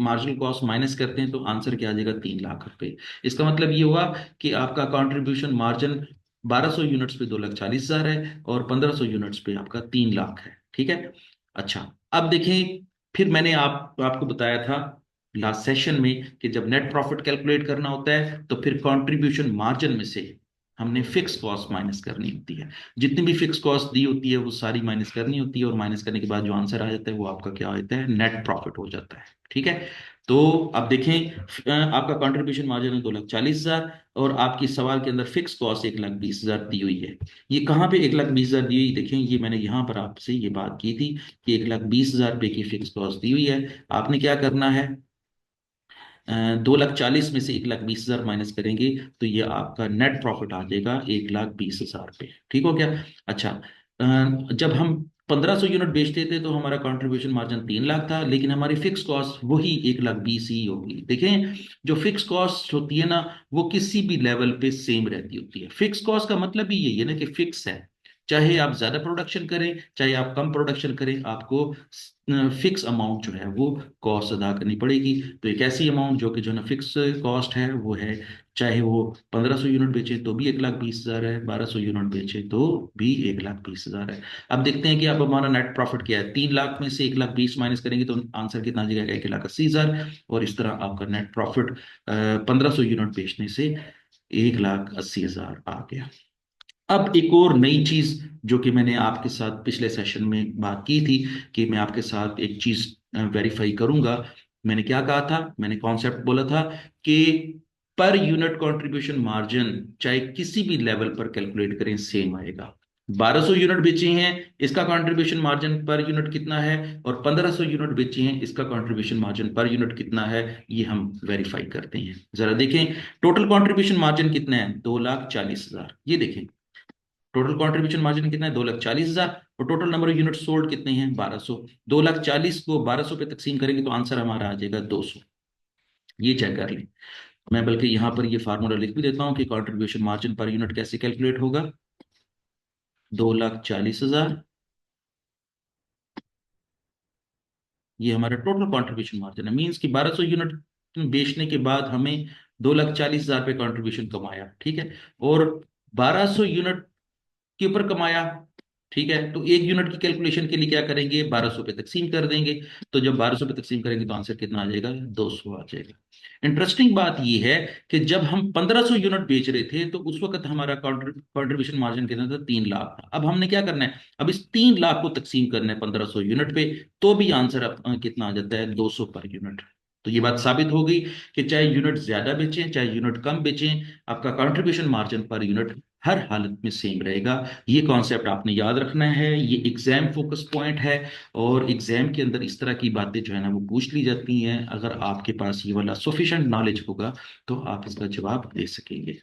मार्जिनल कॉस्ट माइनस करते हैं तो आंसर क्या आ जाएगा? 3 लाख रुपए। इसका मतलब ये हुआ कि आपका कंट्रीब्यूशन मार्जिन 1200 यूनिट्स पे 2,40,000 है, और 1500 यूनिट्स पे आपका 3 लाख है। ठीक है, अच्छा। अब देखें, फिर मैंने आपको बताया था लास्ट सेशन में कि जब नेट प्रॉफिट कैलकुलेट करना होता है तो फिर कंट्रीब्यूशन मार्जिन में से हमने फिक्स कॉस्ट माइनस करनी होती है। जितनी भी फिक्स कॉस्ट दी होती है वो सारी माइनस करनी होती है, और माइनस करने के बाद जो आंसर आ जाता है वो आपका क्या होता है? नेट प्रॉफिट हो जाता है। ठीक है, तो अब देखें, आपका कंट्रीब्यूशन मार्जिन है 2,40,000, और आपकी सवाल के अंदर फिक्स कॉस्ट 1,20,000 दी हुई है। ये कहाँ पे 1,20,000 दी हुई? देखें, ये मैंने यहाँ पर आपसे ये बात की थी कि 1,20,000 रुपये की फिक्स कॉस्ट दी हुई है। आपने क्या करना है? 2,40,000 में से 1,20,000 माइनस करेंगे तो ये आपका नेट प्रॉफिट आ जाएगा 1,20,000 रुपये। ठीक हो गया। अच्छा, जब हम 1500 यूनिट बेचते थे तो हमारा कंट्रीब्यूशन मार्जिन 3 लाख था, लेकिन हमारी फिक्स कॉस्ट वही 1,20,000 ही होगी। देखें, जो फिक्स कॉस्ट होती है ना, वो किसी भी लेवल पे सेम रहती होती है। फिक्स कॉस्ट का मतलब ही यही है ना कि फिक्स है। चाहे आप ज्यादा प्रोडक्शन करें चाहे आप कम प्रोडक्शन करें, आपको फिक्स अमाउंट जो है वो कॉस्ट अदा करनी पड़ेगी। तो एक ऐसी अमाउंट जो कि जो ना फिक्स कॉस्ट है वो है, चाहे वो 1500 यूनिट बेचे तो भी 1,20,000 है, 1200 यूनिट बेचे तो भी 1,20,000 है। अब देखते हैं कि अब हमारा नेट प्रॉफिट क्या है। 3 लाख में से 1,20,000 माइनस करेंगे तो आंसर कितना आ जाएगा? 1,80,000। और इस तरह आपका नेट प्रॉफिट 1500 यूनिट बेचने से 1,80,000 आ गया। अब एक और नई चीज जो कि मैंने आपके साथ पिछले सेशन में बात की थी कि मैं आपके साथ एक चीज वेरीफाई करूंगा। मैंने क्या कहा था? मैंने कॉन्सेप्ट बोला था कि पर यूनिट कंट्रीब्यूशन मार्जिन चाहे किसी भी लेवल पर कैलकुलेट करें सेम आएगा। 1200 यूनिट बेचे हैं, इसका कंट्रीब्यूशन मार्जिन पर यूनिट कितना है, और 1500 यूनिट बेचे हैं, इसका कंट्रीब्यूशन मार्जिन पर यूनिट कितना है, ये हम वेरीफाई करते हैं। जरा देखें, टोटल कंट्रीब्यूशन मार्जिन कितना है? 2,40,000। ये देखें, टोटल कंट्रीब्यूशन मार्जिन कितना है? 2,40,000। और total number of unit sold कितने हैं? 1200। 2,40,000 को 1200 पे तकसीम करेंगे तो आंसर हमारा आ जाएगा 200। ये चेक कर लें। मैं बल्कि यहाँ पर ये फार्मूला लिख भी देता हूँ कि कंट्रीब्यूशन मार्जिन पर यूनिट कैसे कैलकुलेट होगा। 2,40,000, ये हमारा टोटल कंट्रीब्यूशन मार्जिन है। मींस कि 1200 यूनिट बेचने के बाद हमें 2,40,000 पे कंट्रीब्यूशन कमाया। ठीक है, और 1200 यूनिट के ऊपर कमाया। ठीक है, तो एक यूनिट की कैलकुलेशन के लिए क्या करेंगे? 1200 पे तकसीम कर देंगे। तो जब 1200 पे तकसीम करेंगे तो आंसर कितना आ जाएगा? 200 आ जाएगा। इंटरेस्टिंग बात यह है कि जब हम 1500 यूनिट बेच रहे थे तो उस वक्त हमारा कंट्रीब्यूशन मार्जिन कितना था? 3 लाख था। अब हमने क्या करना है? अब इस 3 लाख को तकसीम करना है 1500 यूनिट पे, तो भी आंसर कितना आ जाता है? 200 पर यूनिट। तो ये बात साबित हो गई कि चाहे यूनिट ज्यादा बेचें चाहे यूनिट कम बेचें, आपका कंट्रीब्यूशन मार्जिन पर यूनिट हर हालत में सेम रहेगा। ये कॉन्सेप्ट आपने याद रखना है, ये एग्जाम फोकस पॉइंट है। और एग्जाम के अंदर इस तरह की बातें जो है ना वो पूछ ली जाती हैं। अगर आपके पास ये वाला सफिशिएंट नॉलेज होगा तो आप इसका जवाब दे सकेंगे।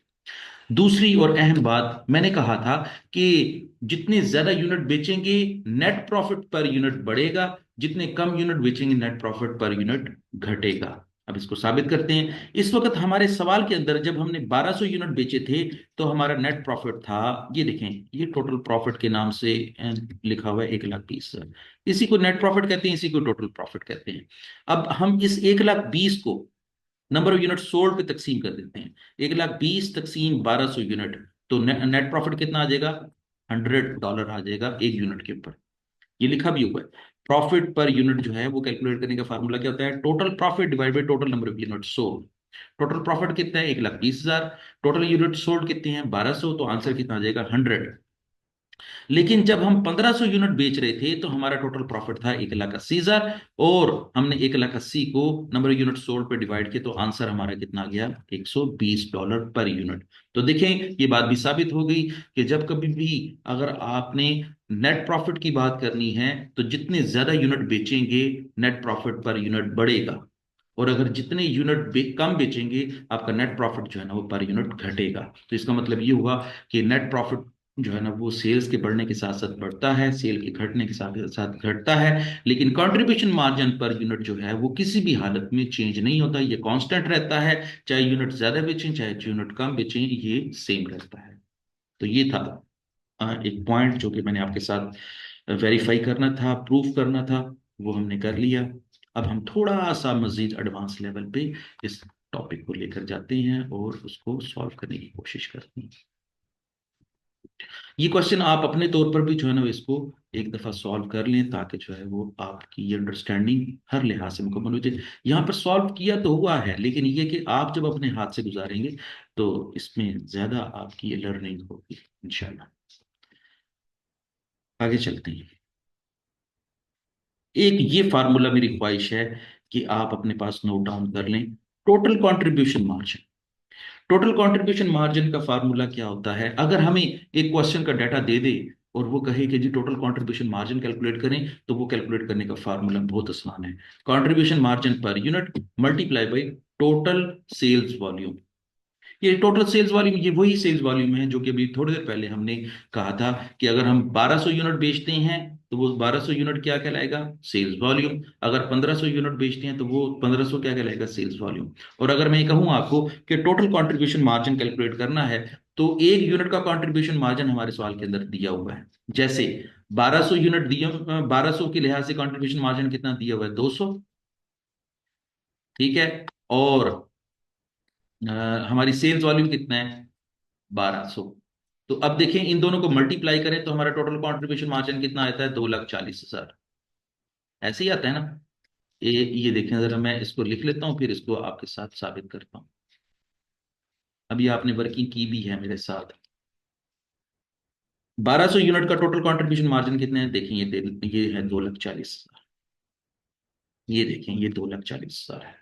दूसरी और अहम बात मैंने कहा था कि जितने ज्यादा यूनिट बेचेंगे नेट प्रॉफिट पर यूनिट बढ़ेगा, जितने कम यूनिट बेचेंगे नेट प्रॉफिट पर यूनिट घटेगा। अब इसको साबित करते हैं। इस वक्त हमारे सवाल के अंदर जब हमने 1200 यूनिट बेचे थे तो हमारा नेट प्रॉफिट था, ये देखें, ये टोटल प्रॉफिट के नाम से लिखा हुआ है 1,20,000। इसी को नेट प्रॉफिट कहते हैं, इसी को टोटल प्रॉफिट कहते हैं। अब हम इस 1,20,000 को नंबर ऑफ यूनिट सोल्ड पे तकसीम कर देते हैं। 1,20,000 तकसीम 1200 यूनिट, तो नेट प्रॉफिट कितना आ जाएगा? $100 आ जाएगा एक यूनिट के ऊपर। ये लिखा भी हुआ है। प्रॉफिट पर यूनिट जो है वो कैलकुलेट करने का फार्मूला क्या होता है? Total profit divide by total number of unit sold. Total profit कितना है? 1,20,000। टोटल यूनिट सोल्ड कितने हैं? 1200, तो आंसर कितना आ जाएगा? 100। लेकिन जब हम 1500 यूनिट बेच रहे थे तो हमारा टोटल प्रॉफिट था 1,80,000, और हमने 1,80,000 को नंबर ऑफ यूनिट सोल्ड पे डिवाइड किया तो आंसर हमारा कितना आ गया? $120 पर यूनिट। तो देखें, ये बात भी साबित हो गई कि जब कभी भी अगर आपने नेट प्रॉफिट की बात करनी है तो जितने ज्यादा यूनिट बेचेंगे नेट प्रॉफिट पर यूनिट बढ़ेगा, और अगर जितने यूनिट कम बेचेंगे आपका नेट प्रॉफिट जो है ना वो पर यूनिट घटेगा। तो इसका मतलब ये हुआ कि नेट प्रॉफिट जो है ना वो सेल्स के बढ़ने के साथ साथ बढ़ता है, सेल के घटने के साथ साथ घटता है, लेकिन कंट्रीब्यूशन मार्जिन पर यूनिट जो है वो किसी भी हालत में चेंज नहीं होता, ये कांस्टेंट रहता है। चाहे यूनिट ज्यादा बेचें चाहे यूनिट कम बेचें, ये सेम रहता है। तो ये था एक पॉइंट जो कि मैंने आपके साथ वेरीफाई करना था, प्रूफ करना था, वो हमने कर लिया। अब हम थोड़ा सा मजीद एडवांस लेवल पे इस टॉपिक को लेकर जाते हैं और उसको सॉल्व करने की कोशिश करते हैं। ये क्वेश्चन आप अपने तौर पर भी जो है ना इसको एक दफा सॉल्व कर लें ताकि जो है वो आपकी ये अंडरस्टैंडिंग हर लिहाज से मुकम्मल हो जाए। यहाँ पर सॉल्व किया तो हुआ है, लेकिन ये कि आप जब अपने हाथ से गुजारेंगे तो इसमें ज्यादा आपकी लर्निंग होगी इंशाल्लाह। आगे चलते हैं। एक ये फार्मूला मेरी ख्वाहिश है कि आप अपने पास नोट डाउन कर लें। Total contribution margin. Total contribution margin का फार्मूला क्या होता है? अगर हमें एक क्वेश्चन का डाटा दे दे और वो कहे कि जी टोटल कंट्रीब्यूशन मार्जिन कैलकुलेट करें, तो वो कैलकुलेट करने का फार्मूला बहुत आसान है। Contribution margin per unit multiply by total sales volume. ये टोटल सेल्स वॉल्यूम, ये वही सेल्स वॉल्यूम है जो कि अभी थोड़ी देर पहले हमने कहा था कि अगर हम 1200 यूनिट बेचते हैं तो वो 1200 यूनिट क्या कहलाएगा? Sales volume. अगर 1500 यूनिट बेचते हैं तो वो 1500 क्या कहलाएगा? Sales volume. और अगर मैं कहूं आपको कि टोटल कंट्रीब्यूशन मार्जिन कैलकुलेट करना है तो एक यूनिट का कंट्रीब्यूशन मार्जिन हमारे सवाल के अंदर दिया हुआ है। जैसे 1200 यूनिट दिया, 1200 के लिहाज से कंट्रीब्यूशन मार्जिन कितना दिया हुआ है? 200। ठीक है। और हमारी सेल्स वॉल्यूम कितना है? 1200। तो अब देखें, इन दोनों को मल्टीप्लाई करें तो हमारा टोटल कंट्रीब्यूशन मार्जिन कितना आता है? 2,40,000। ऐसे ही आता है ना? ये देखें जरा, मैं इसको लिख लेता हूं फिर इसको आपके साथ साबित करता हूं। अभी आपने वर्किंग की भी है मेरे साथ। 1200 यूनिट का टोटल कंट्रीब्यूशन मार्जिन कितने हैं? देखें, ये है 2,40,000। ये देखें, ये 2,40,000 है।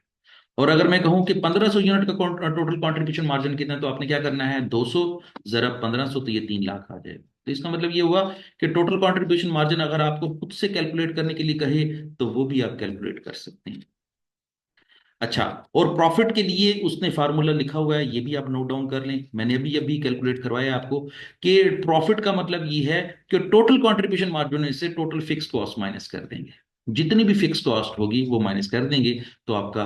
और अगर मैं कहूं कि 1500 यूनिट का टोटल कंट्रीब्यूशन मार्जिन कितना है, तो आपने क्या करना है? 200 जरा 1500, तो ये 3 लाख आ जाएगा। तो इसका मतलब ये हुआ कि टोटल कंट्रीब्यूशन मार्जिन अगर आपको खुद से कैलकुलेट करने के लिए कहे तो वो भी आप कैलकुलेट कर सकते हैं। अच्छा, और प्रॉफिट के लिए उसने फार्मूला लिखा हुआ है, ये भी आप नोट डाउन कर लें। मैंने अभी अभी कैलकुलेट करवाया आपको कि प्रॉफिट का मतलब ये है कि टोटल कंट्रीब्यूशन मार्जिन में से टोटल फिक्स कॉस्ट माइनस कर देंगे। जितनी भी फिक्स कॉस्ट होगी वो माइनस कर देंगे, तो आपका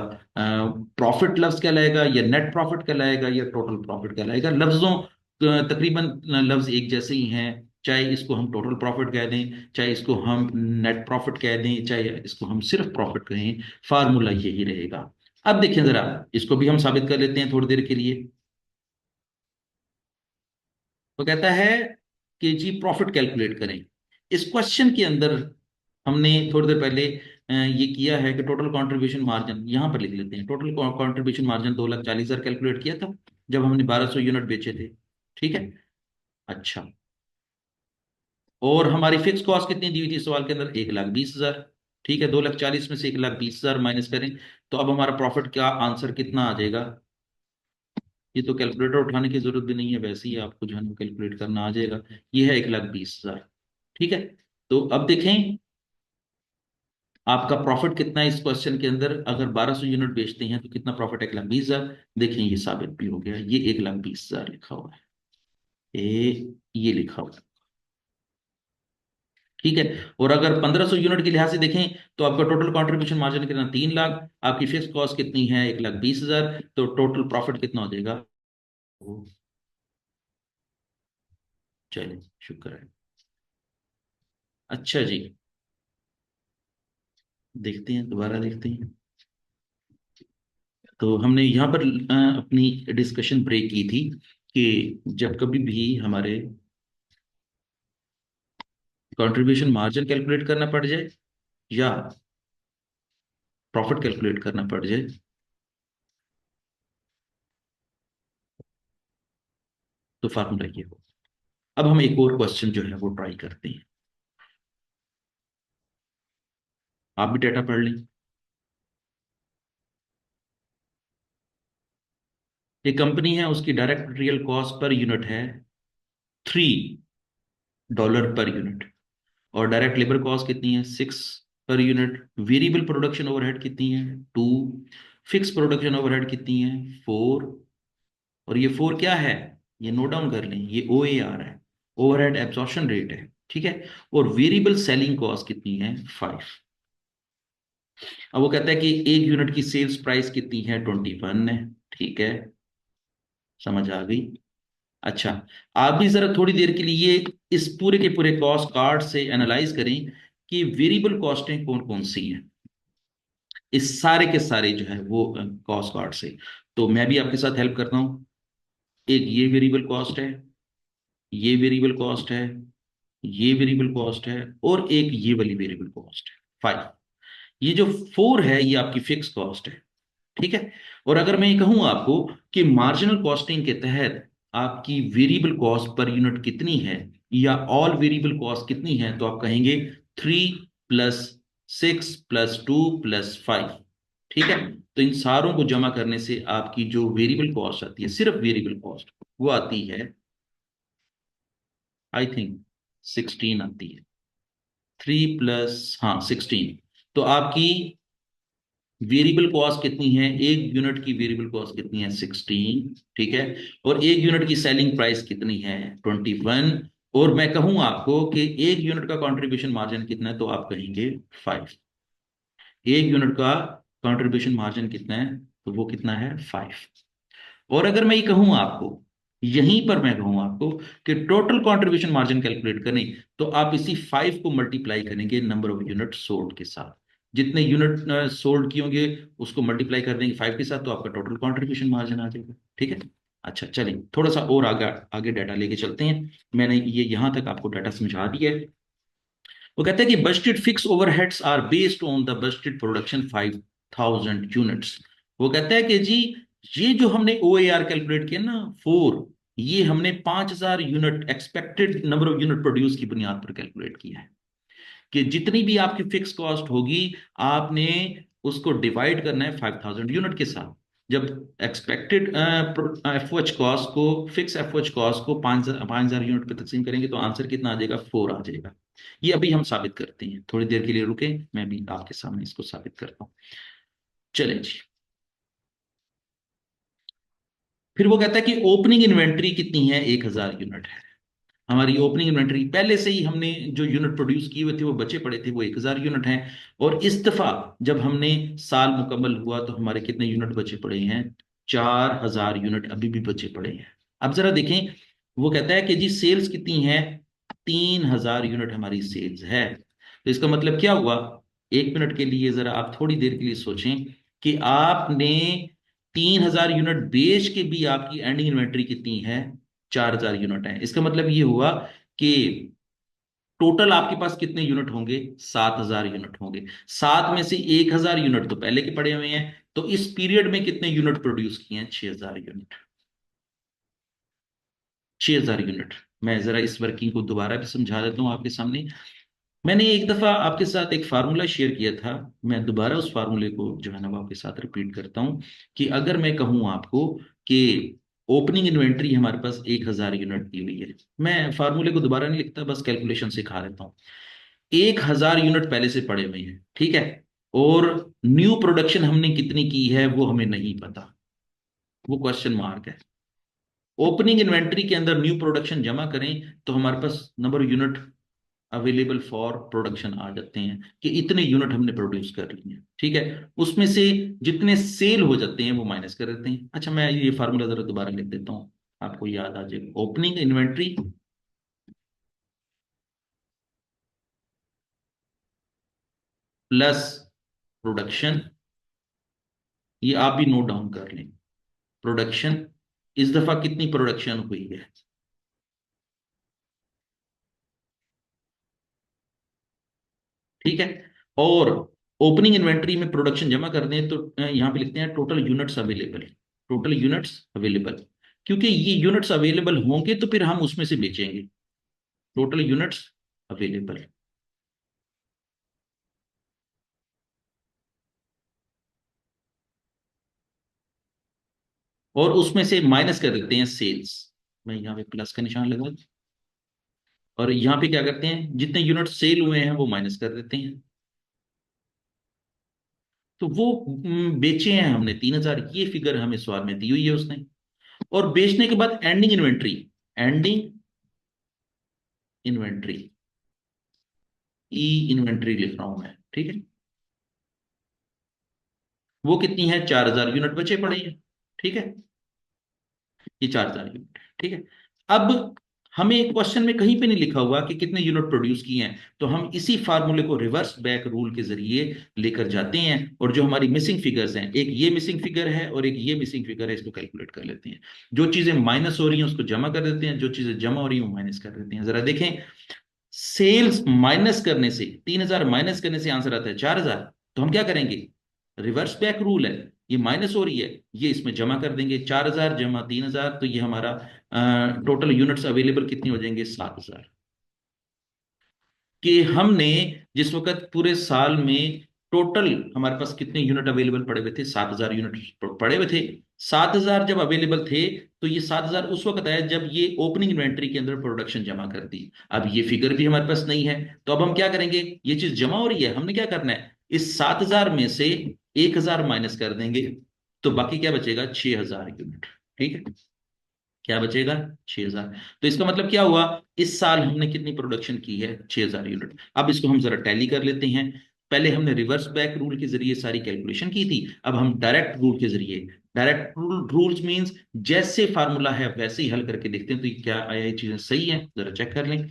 प्रॉफिट लफ्ज कहलाएगा या नेट प्रॉफिट कहलाएगा या टोटल प्रॉफिट कहलाएगा। लफ्जों तकरीबन लफ्ज एक जैसे ही हैं। चाहे इसको हम टोटल प्रॉफिट कह दें, चाहे इसको हम नेट प्रॉफिट कह दें, चाहे इसको हम सिर्फ प्रॉफिट कहें, फार्मूला यही रहेगा। अब देखिए जरा, इसको भी हम साबित कर लेते हैं थोड़ी देर के लिए। तो कहता है कि जी प्रॉफिट कैलकुलेट करें। इस क्वेश्चन के अंदर हमने थोड़ी देर पहले ये किया है कि टोटल कंट्रीब्यूशन मार्जिन यहां पर लिख लेते हैं। टोटल कंट्रीब्यूशन मार्जिन 2,40,000 कैलकुलेट किया था जब हमने 1200 यूनिट बेचे थे। ठीक है। अच्छा, और हमारी फिक्स कॉस्ट कितनी दी हुई थी सवाल के अंदर? 1,20,000। ठीक है, 2,40,000 में से 1,20,000 माइनस करें तो अब हमारा प्रॉफिट का आंसर कितना आ जाएगा? ये तो कैलकुलेटर उठाने की जरूरत भी नहीं है, वैसे ही आपको जो है कैलकुलेट करना आ जाएगा। ये है 1,20,000। ठीक है। तो अब देखें आपका प्रॉफिट कितना है इस क्वेश्चन के अंदर। अगर 1200 यूनिट बेचते हैं तो कितना प्रॉफिट है? 1,20,000। देखें, ये साबित भी हो गया, ये 1,20,000 लिखा हुआ है। ये लिखा हुआ है। ठीक है। और अगर 1500 यूनिट के लिहाज से देखें तो आपका टोटल कंट्रीब्यूशन मार्जिन कितना, 3 लाख। आपकी फिक्स कॉस्ट कितनी है, 1,20,000। तो टोटल प्रॉफिट कितना हो जाएगा। ओ, चलिए शुक्र है। अच्छा जी, देखते हैं, दोबारा देखते हैं। तो हमने यहाँ पर अपनी डिस्कशन ब्रेक की थी कि जब कभी भी हमारे कंट्रीब्यूशन मार्जिन कैलकुलेट करना पड़ जाए या प्रॉफिट कैलकुलेट करना पड़ जाए, तो फार्मूला ये हो। अब हम एक और क्वेश्चन जो है वो ट्राई करते हैं। आप भी डेटा पढ़ लें। एक कंपनी है, उसकी direct material cost per unit है $3 पर यूनिट। और डायरेक्ट लेबर कॉस्ट कितनी है, 6 per unit. Variable production overhead कितनी है, 2। फिक्स प्रोडक्शन ओवरहेड कितनी है, 4। और ये 4 क्या है, ये नोट डाउन कर लें, ये OAR है, ओवरहेड एब्जॉर्प्शन रेट है। ठीक है। और वेरिएबल सेलिंग कॉस्ट कितनी है, 5। अब वो कहता है कि एक यूनिट की सेल्स प्राइस कितनी है, 21 है। ठीक है, समझ आ गई। अच्छा, आप भी जरा थोड़ी देर के लिए इस पूरे के पूरे कॉस्ट कार्ड से एनालाइज करें कि वेरिएबल कॉस्टें कौन कौन सी हैं, इस सारे के सारे जो है वो कॉस्ट कार्ड से। तो मैं भी आपके साथ हेल्प करता हूं। एक ये वेरिएबल कॉस्ट है, ये वेरिएबल कॉस्ट है, ये वेरिएबल कॉस्ट है, और एक ये वाली वेरिएबल कॉस्ट है, 5। ये जो 4 है ये आपकी फिक्स कॉस्ट है। ठीक है। और अगर मैं ये कहूं आपको कि मार्जिनल कॉस्टिंग के तहत आपकी वेरिएबल कॉस्ट पर यूनिट कितनी है या ऑल वेरिएबल कॉस्ट कितनी है, तो आप कहेंगे 3 + 6 + 2 + 5। ठीक है। तो इन सारों को जमा करने से आपकी जो वेरिएबल कॉस्ट आती है, सिर्फ वेरिएबल कॉस्ट, वो आती है, आई थिंक 16 आती है। 3 + 16। तो आपकी वेरिएबल कॉस्ट कितनी है, एक यूनिट की वेरिएबल कॉस्ट कितनी है, 16। ठीक है। और एक यूनिट की सेलिंग प्राइस कितनी है, 21। और मैं कहूं आपको कि एक यूनिट का कंट्रीब्यूशन मार्जिन कितना है, तो आप कहेंगे 5। एक यूनिट का कंट्रीब्यूशन मार्जिन कितना है, तो वो कितना है, 5। और अगर मैं ये कहूं आपको, यहीं पर मैं कहूं आपको कि टोटल कंट्रीब्यूशन मार्जिन कैलकुलेट करें, तो आप इसी 5 को मल्टीप्लाई करेंगे नंबर ऑफ यूनिट सोल्ड के साथ। जितने यूनिट सोल्ड किए होंगे उसको मल्टीप्लाई कर देंगे 5 के साथ, तो आपका टोटल कंट्रीब्यूशन मार्जिन आ जाएगा। ठीक है। अच्छा चलिए, थोड़ा सा और आगे आगे डाटा लेके चलते हैं। मैंने ये यहां तक आपको डाटा समझा दिया है। वो कहते हैं कि budgeted fixed overheads are based on the budgeted production 5,000 units. वो कहता है कि जी, ये जो हमने OAR कैलकुलेट किया ना, 4, ये हमने 5,000 unit expected number of unit produce की बुनियाद पर कैलकुलेट किया है। कि जितनी भी आपकी फिक्स कॉस्ट होगी, आपने उसको डिवाइड करना है 5,000 यूनिट के साथ। जब एक्सपेक्टेड एफओएच कॉस्ट को, फिक्स एफओएच कॉस्ट को 5,000 यूनिट पे तकसीम करेंगे, तो आंसर कितना आ जाएगा, 4 आ जाएगा। ये अभी हम साबित करते हैं, थोड़ी देर के लिए रुके, मैं भी आपके सामने इसको साबित करता हूँ। चलें जी। फिर वो कहता है कि ओपनिंग इन्वेंट्री कितनी है, 1,000 यूनिट है। हमारी ओपनिंग इन्वेंटरी पहले से ही हमने जो यूनिट प्रोड्यूस किए हुए थे वो बचे पड़े थे, वो 1,000 यूनिट हैं। और इस दफा जब हमने साल मुकम्मल हुआ तो हमारे कितने यूनिट बचे पड़े हैं, 4,000 यूनिट अभी भी बचे पड़े हैं। अब जरा देखें, वो कहता है कि जी सेल्स कितनी है, 3,000 यूनिट हमारी सेल्स है। तो इसका मतलब क्या हुआ, 1 मिनट के लिए जरा आप थोड़ी देर के लिए सोचें कि आपने 3,000 यूनिट बेच के भी आपकी एंडिंग इन्वेंट्री कितनी है, 4,000 यूनिट है। इसका मतलब ये हुआ कि टोटल आपके पास कितने यूनिट होंगे, 7,000 यूनिट होंगे। 7 में से 1,000 यूनिट तो पहले के पड़े हुए हैं, तो इस पीरियड में कितने यूनिट प्रोड्यूस किए हैं, 6,000 यूनिट। 6,000 यूनिट। मैं जरा इस वर्किंग को दोबारा भी समझा देता हूँ आपके सामने। मैंने एक दफा आपके साथ एक फार्मूला शेयर किया था, मैं दोबारा उस फार्मूले को जो है ना वो आपके साथ रिपीट करता हूं। कि अगर मैं कहूं आपको कि ओपनिंग इन्वेंट्री हमारे पास 1,000 यूनिट दी हुई है, मैं फार्मूले को दोबारा नहीं लिखता, बस कैलकुलेशन सिखा देता हूँ। 1,000 यूनिट पहले से पड़े हुए हैं, ठीक है। और न्यू प्रोडक्शन हमने कितनी की है वो हमें नहीं पता, वो क्वेश्चन मार्क है। ओपनिंग इन्वेंट्री के अंदर न्यू प्रोडक्शन जमा करें तो हमारे पास number unit available for production आ जाते हैं कि इतने यूनिट हमने प्रोड्यूस कर लिए हैं। ठीक है, उसमें से जितने सेल हो जाते हैं वो माइनस कर देते हैं। अच्छा, मैं ये फार्मूला जरा दोबारा लिख देता हूँ, आपको याद आ जाएगा। ओपनिंग इन्वेंट्री प्लस प्रोडक्शन, ये आप भी नोट डाउन कर लें। प्रोडक्शन, इस दफा कितनी प्रोडक्शन हुई है, ठीक है। और ओपनिंग इन्वेंट्री में प्रोडक्शन जमा कर दें तो यहां पे लिखते हैं total units available. Total units available, क्योंकि ये यूनिट्स अवेलेबल होंगे तो फिर हम उसमें से बेचेंगे। टोटल यूनिट्स अवेलेबल, और उसमें से माइनस कर देते हैं सेल्स। मैं यहाँ पे प्लस का निशान लगा, और यहाँ पे क्या करते हैं, जितने यूनिट सेल हुए हैं वो माइनस कर देते हैं। तो वो बेचे हैं हमने 3,000, ये फिगर हमें सवाल में दी हुई है उसने। और बेचने के बाद एंडिंग इन्वेंट्री, एंडिंग इन्वेंट्री, ई इन्वेंट्री लिख रहा हूं मैं, ठीक है। वो कितनी है, 4,000 यूनिट बचे पड़े हैं, ठीक है। ये 4,000 यूनिट, ठीक है। अब हमें क्वेश्चन में कहीं पे नहीं लिखा हुआ कि कितने यूनिट प्रोड्यूस किए हैं, तो हम इसी फार्मूले को रिवर्स बैक रूल के जरिए लेकर जाते हैं, और जो हमारी मिसिंग फिगर्स हैं, एक ये मिसिंग फिगर है और एक ये मिसिंग फिगर है, इसको कैलकुलेट कर लेते हैं। जो चीजें माइनस हो रही हैं उसको जमा कर देते हैं, जो चीजें जमा हो रही हैं वो माइनस कर देते हैं। जरा देखें, सेल्स माइनस करने से, 3,000 माइनस करने से आंसर आता है 4,000। तो हम क्या करेंगे, रिवर्स बैक रूल है, ये माइनस हो रही है, ये इसमें जमा कर देंगे। 4,000 जमा 3,000, तो ये हमारा टोटल यूनिट्स अवेलेबल कितनी हो जाएंगे, 7,000। कि हमने जिस वक्त पूरे साल में टोटल हमारे पास कितने यूनिट अवेलेबल पड़े हुए थे, 7,000 यूनिट पड़े हुए थे। 7,000 जब अवेलेबल थे, तो ये 7,000 उस वक्त आया जब ये ओपनिंग इन्वेंट्री के अंदर प्रोडक्शन जमा कर दी। अब ये फिगर भी हमारे पास नहीं है, तो अब हम क्या करेंगे, ये चीज जमा हो रही है, हमने क्या करना है, इस 7,000 में से 1,000 माइनस कर देंगे, तो बाकी क्या बचेगा, 6,000 यूनिट, ठीक है। क्या बचेगा, 6,000। तो इसका मतलब क्या हुआ, इस साल हमने कितनी प्रोडक्शन की है, 6,000 यूनिट। अब इसको हम जरा टैली कर लेते हैं। पहले हमने रिवर्स बैक रूल के जरिए सारी कैलकुलेशन की थी, अब हम डायरेक्ट रूल के जरिए, डायरेक्ट रूल्स मींस जैसे फार्मूला है वैसे ही हल करके देखते हैं तो ये क्या आया, ये चीजें सही है, जरा चेक कर लें।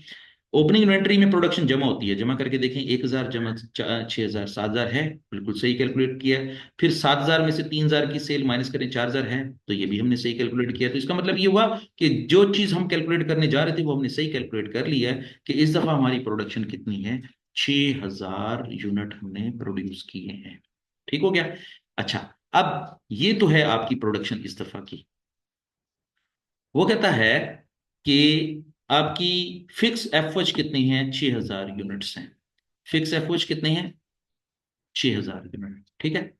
ओपनिंग इन्वेंट्री में प्रोडक्शन जमा होती है, जमा करके देखें, 1,000 जमा 6,000, 7,000 है, बिल्कुल सही कैलकुलेट किया है। फिर 7,000 में से 3,000 की सेल माइनस करें, 4,000 है, तो ये भी हमने सही कैलकुलेट किया। तो इसका मतलब ये हुआ कि जो चीज हम कैलकुलेट करने जा रहे थे वो हमने सही कैलकुलेट कर लिया है, कि इस दफा हमारी प्रोडक्शन कितनी है, 6,000 यूनिट हमने प्रोड्यूस किए हैं। ठीक हो गया। अच्छा, अब ये तो है आपकी प्रोडक्शन इस दफा की। वो कहता है कि आपकी फिक्स एफओच कितनी है, 6,000 यूनिट्स हैं। फिक्स एफओच कितने हैं, 6,000 यूनिट, ठीक है।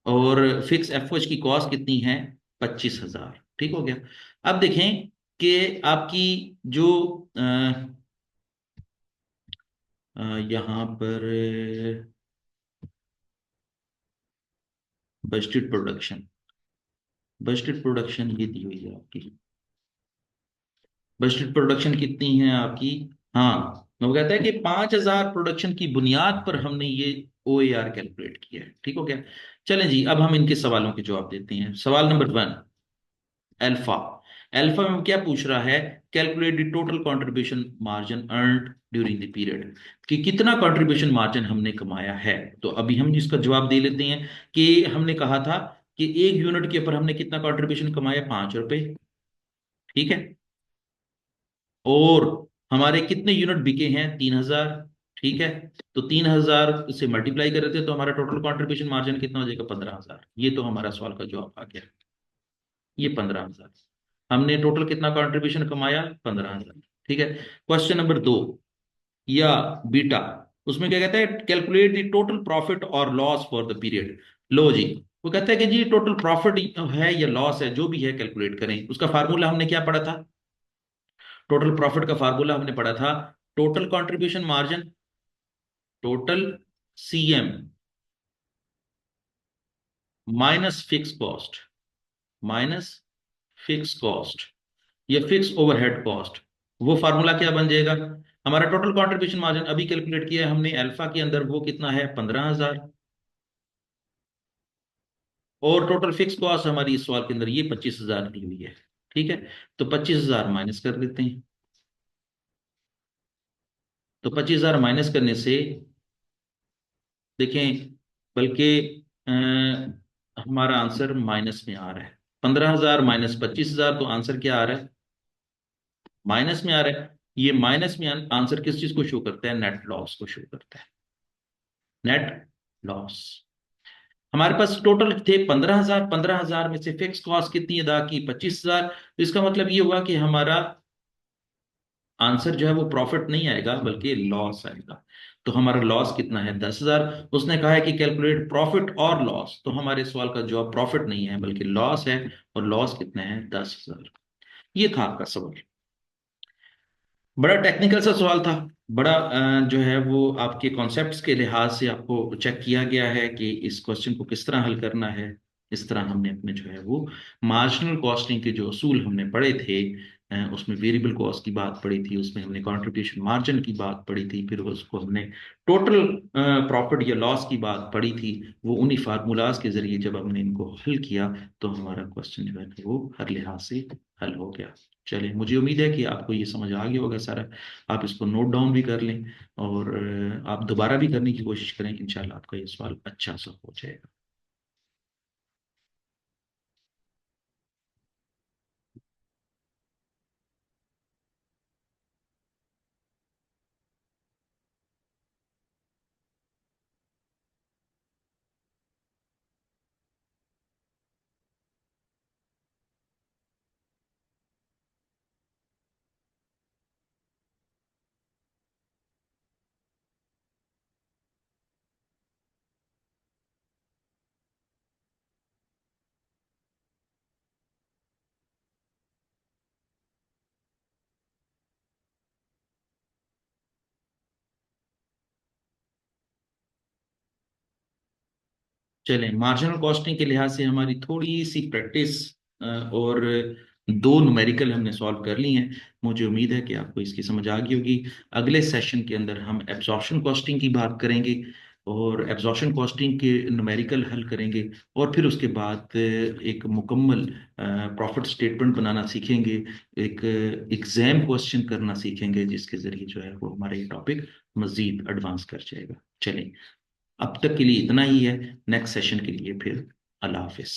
और फिक्स एफओच की कॉस्ट कितनी है, 25,000, ठीक हो गया। अब देखें कि आपकी जो यहाँ पर बजटेड प्रोडक्शन, बजटेड प्रोडक्शन ये दी हुई है आपकी। बजटेड प्रोडक्शन कितनी है आपकी, हाँ, वो कहता है कि 5,000 प्रोडक्शन की बुनियाद पर हमने ये ओ ए आर कैलकुलेट किया है, ठीक हो गया। चलें जी, अब हम इनके सवालों के जवाब देते हैं। सवाल नंबर 1, अल्फा। अल्फा में क्या पूछ रहा है, calculate the total contribution margin earned during the period, कि कितना कंट्रीब्यूशन मार्जिन हमने कमाया है। तो अभी हम इसका जवाब दे लेते हैं कि हमने कहा था कि एक यूनिट के ऊपर हमने कितना कंट्रीब्यूशन कमाया, 5 रुपए, ठीक है। और हमारे कितने यूनिट बिके हैं, 3,000, ठीक है। तो 3,000 से मल्टीप्लाई कर रहे थे तो हमारा टोटल कंट्रीब्यूशन मार्जिन कितना हो जाएगा, 15,000। ये तो हमारा सवाल का जवाब आ गया, ये 15,000। हमने टोटल कितना कंट्रीब्यूशन कमाया, 15,000, ठीक है। क्वेश्चन नंबर 2 या बीटा, उसमें क्या कहता है, कैलकुलेट द टोटल प्रॉफिट और लॉस फॉर द पीरियड। लो जी, वो कहता है कि जी टोटल प्रॉफिट है या लॉस है, जो भी है कैलकुलेट करें। उसका फार्मूला हमने क्या पढ़ा था, टोटल प्रॉफिट का फार्मूला हमने पढ़ा था, total contribution margin, total CM minus fix cost, minus fix cost, या फिक्स ओवरहेड कॉस्ट, वो फार्मूला क्या बन जाएगा? हमारा टोटल कंट्रीब्यूशन मार्जिन अभी कैलकुलेट किया है हमने अल्फा के अंदर, वो कितना है? 15,000। और टोटल फिक्स कॉस्ट हमारी इस सवाल के अंदर ये 25,000 दी हुई है। ठीक है, तो 25,000 माइनस कर लेते हैं। तो 25,000 माइनस करने से देखें, बल्कि हमारा आंसर माइनस में आ रहा है। 15,000 माइनस 25,000, तो आंसर क्या आ रहा है? माइनस में आ रहा है। ये माइनस में आंसर किस चीज को शो करता है? नेट लॉस को शो करता है। Net loss. हमारे पास टोटल थे 15,000, 15,000 में से फिक्स कॉस्ट कितनी अदा की? 25,000। तो इसका मतलब ये हुआ कि हमारा आंसर जो है वो प्रॉफिट नहीं आएगा बल्कि लॉस आएगा। तो हमारा लॉस कितना है? 10,000। उसने कहा है कि कैलकुलेट प्रॉफिट और लॉस, तो हमारे सवाल का जवाब प्रॉफिट नहीं है बल्कि लॉस है। और लॉस कितना है? 10,000। ये था आपका सवाल। बड़ा टेक्निकल सा सवाल था। बड़ा जो है वो आपके कॉन्सेप्ट्स के लिहाज से आपको चेक किया गया है कि इस क्वेश्चन को किस तरह हल करना है। इस तरह हमने अपने जो है वो मार्जिनल कॉस्टिंग के जो असूल हमने पढ़े थे, उसमें वेरिएबल कॉस्ट की बात पढ़ी थी, उसमें हमने कंट्रीब्यूशन मार्जिन की बात पढ़ी थी, फिर उसको हमने टोटल प्रॉफिट या लॉस की बात पढ़ी थी। वो उन्हीं फार्मूलाज के जरिए जब हमने इनको हल किया तो हमारा क्वेश्चन जो है वो हर लिहाज से हल हो गया। चलिए, मुझे उम्मीद है कि आपको ये समझ आ गया होगा सारा। आप इसको नोट डाउन भी कर लें और आप दोबारा भी करने की कोशिश करें। इंशाल्लाह आपका ये सवाल अच्छा सा हो जाएगा। चलें, मार्जिनल कॉस्टिंग के लिहाज से हमारी थोड़ी सी प्रैक्टिस और दो न्यूमेरिकल हमने सॉल्व कर ली हैं। मुझे उम्मीद है कि आपको इसकी समझ आ गई होगी। अगले सेशन के अंदर हम एब्जॉर्प्शन कॉस्टिंग की बात करेंगे और एब्जॉर्प्शन कॉस्टिंग के न्यूमेरिकल हल करेंगे। और फिर उसके बाद एक मुकम्मल प्रॉफिट स्टेटमेंट बनाना सीखेंगे। एक एग्जाम क्वेश्चन करना सीखेंगे जिसके जरिए जो है वो हमारा ये टॉपिक मजीद एडवांस कर जाएगा। चलें, अब तक के लिए इतना ही है। नेक्स्ट सेशन के लिए फिर अल्लाह हाफिज।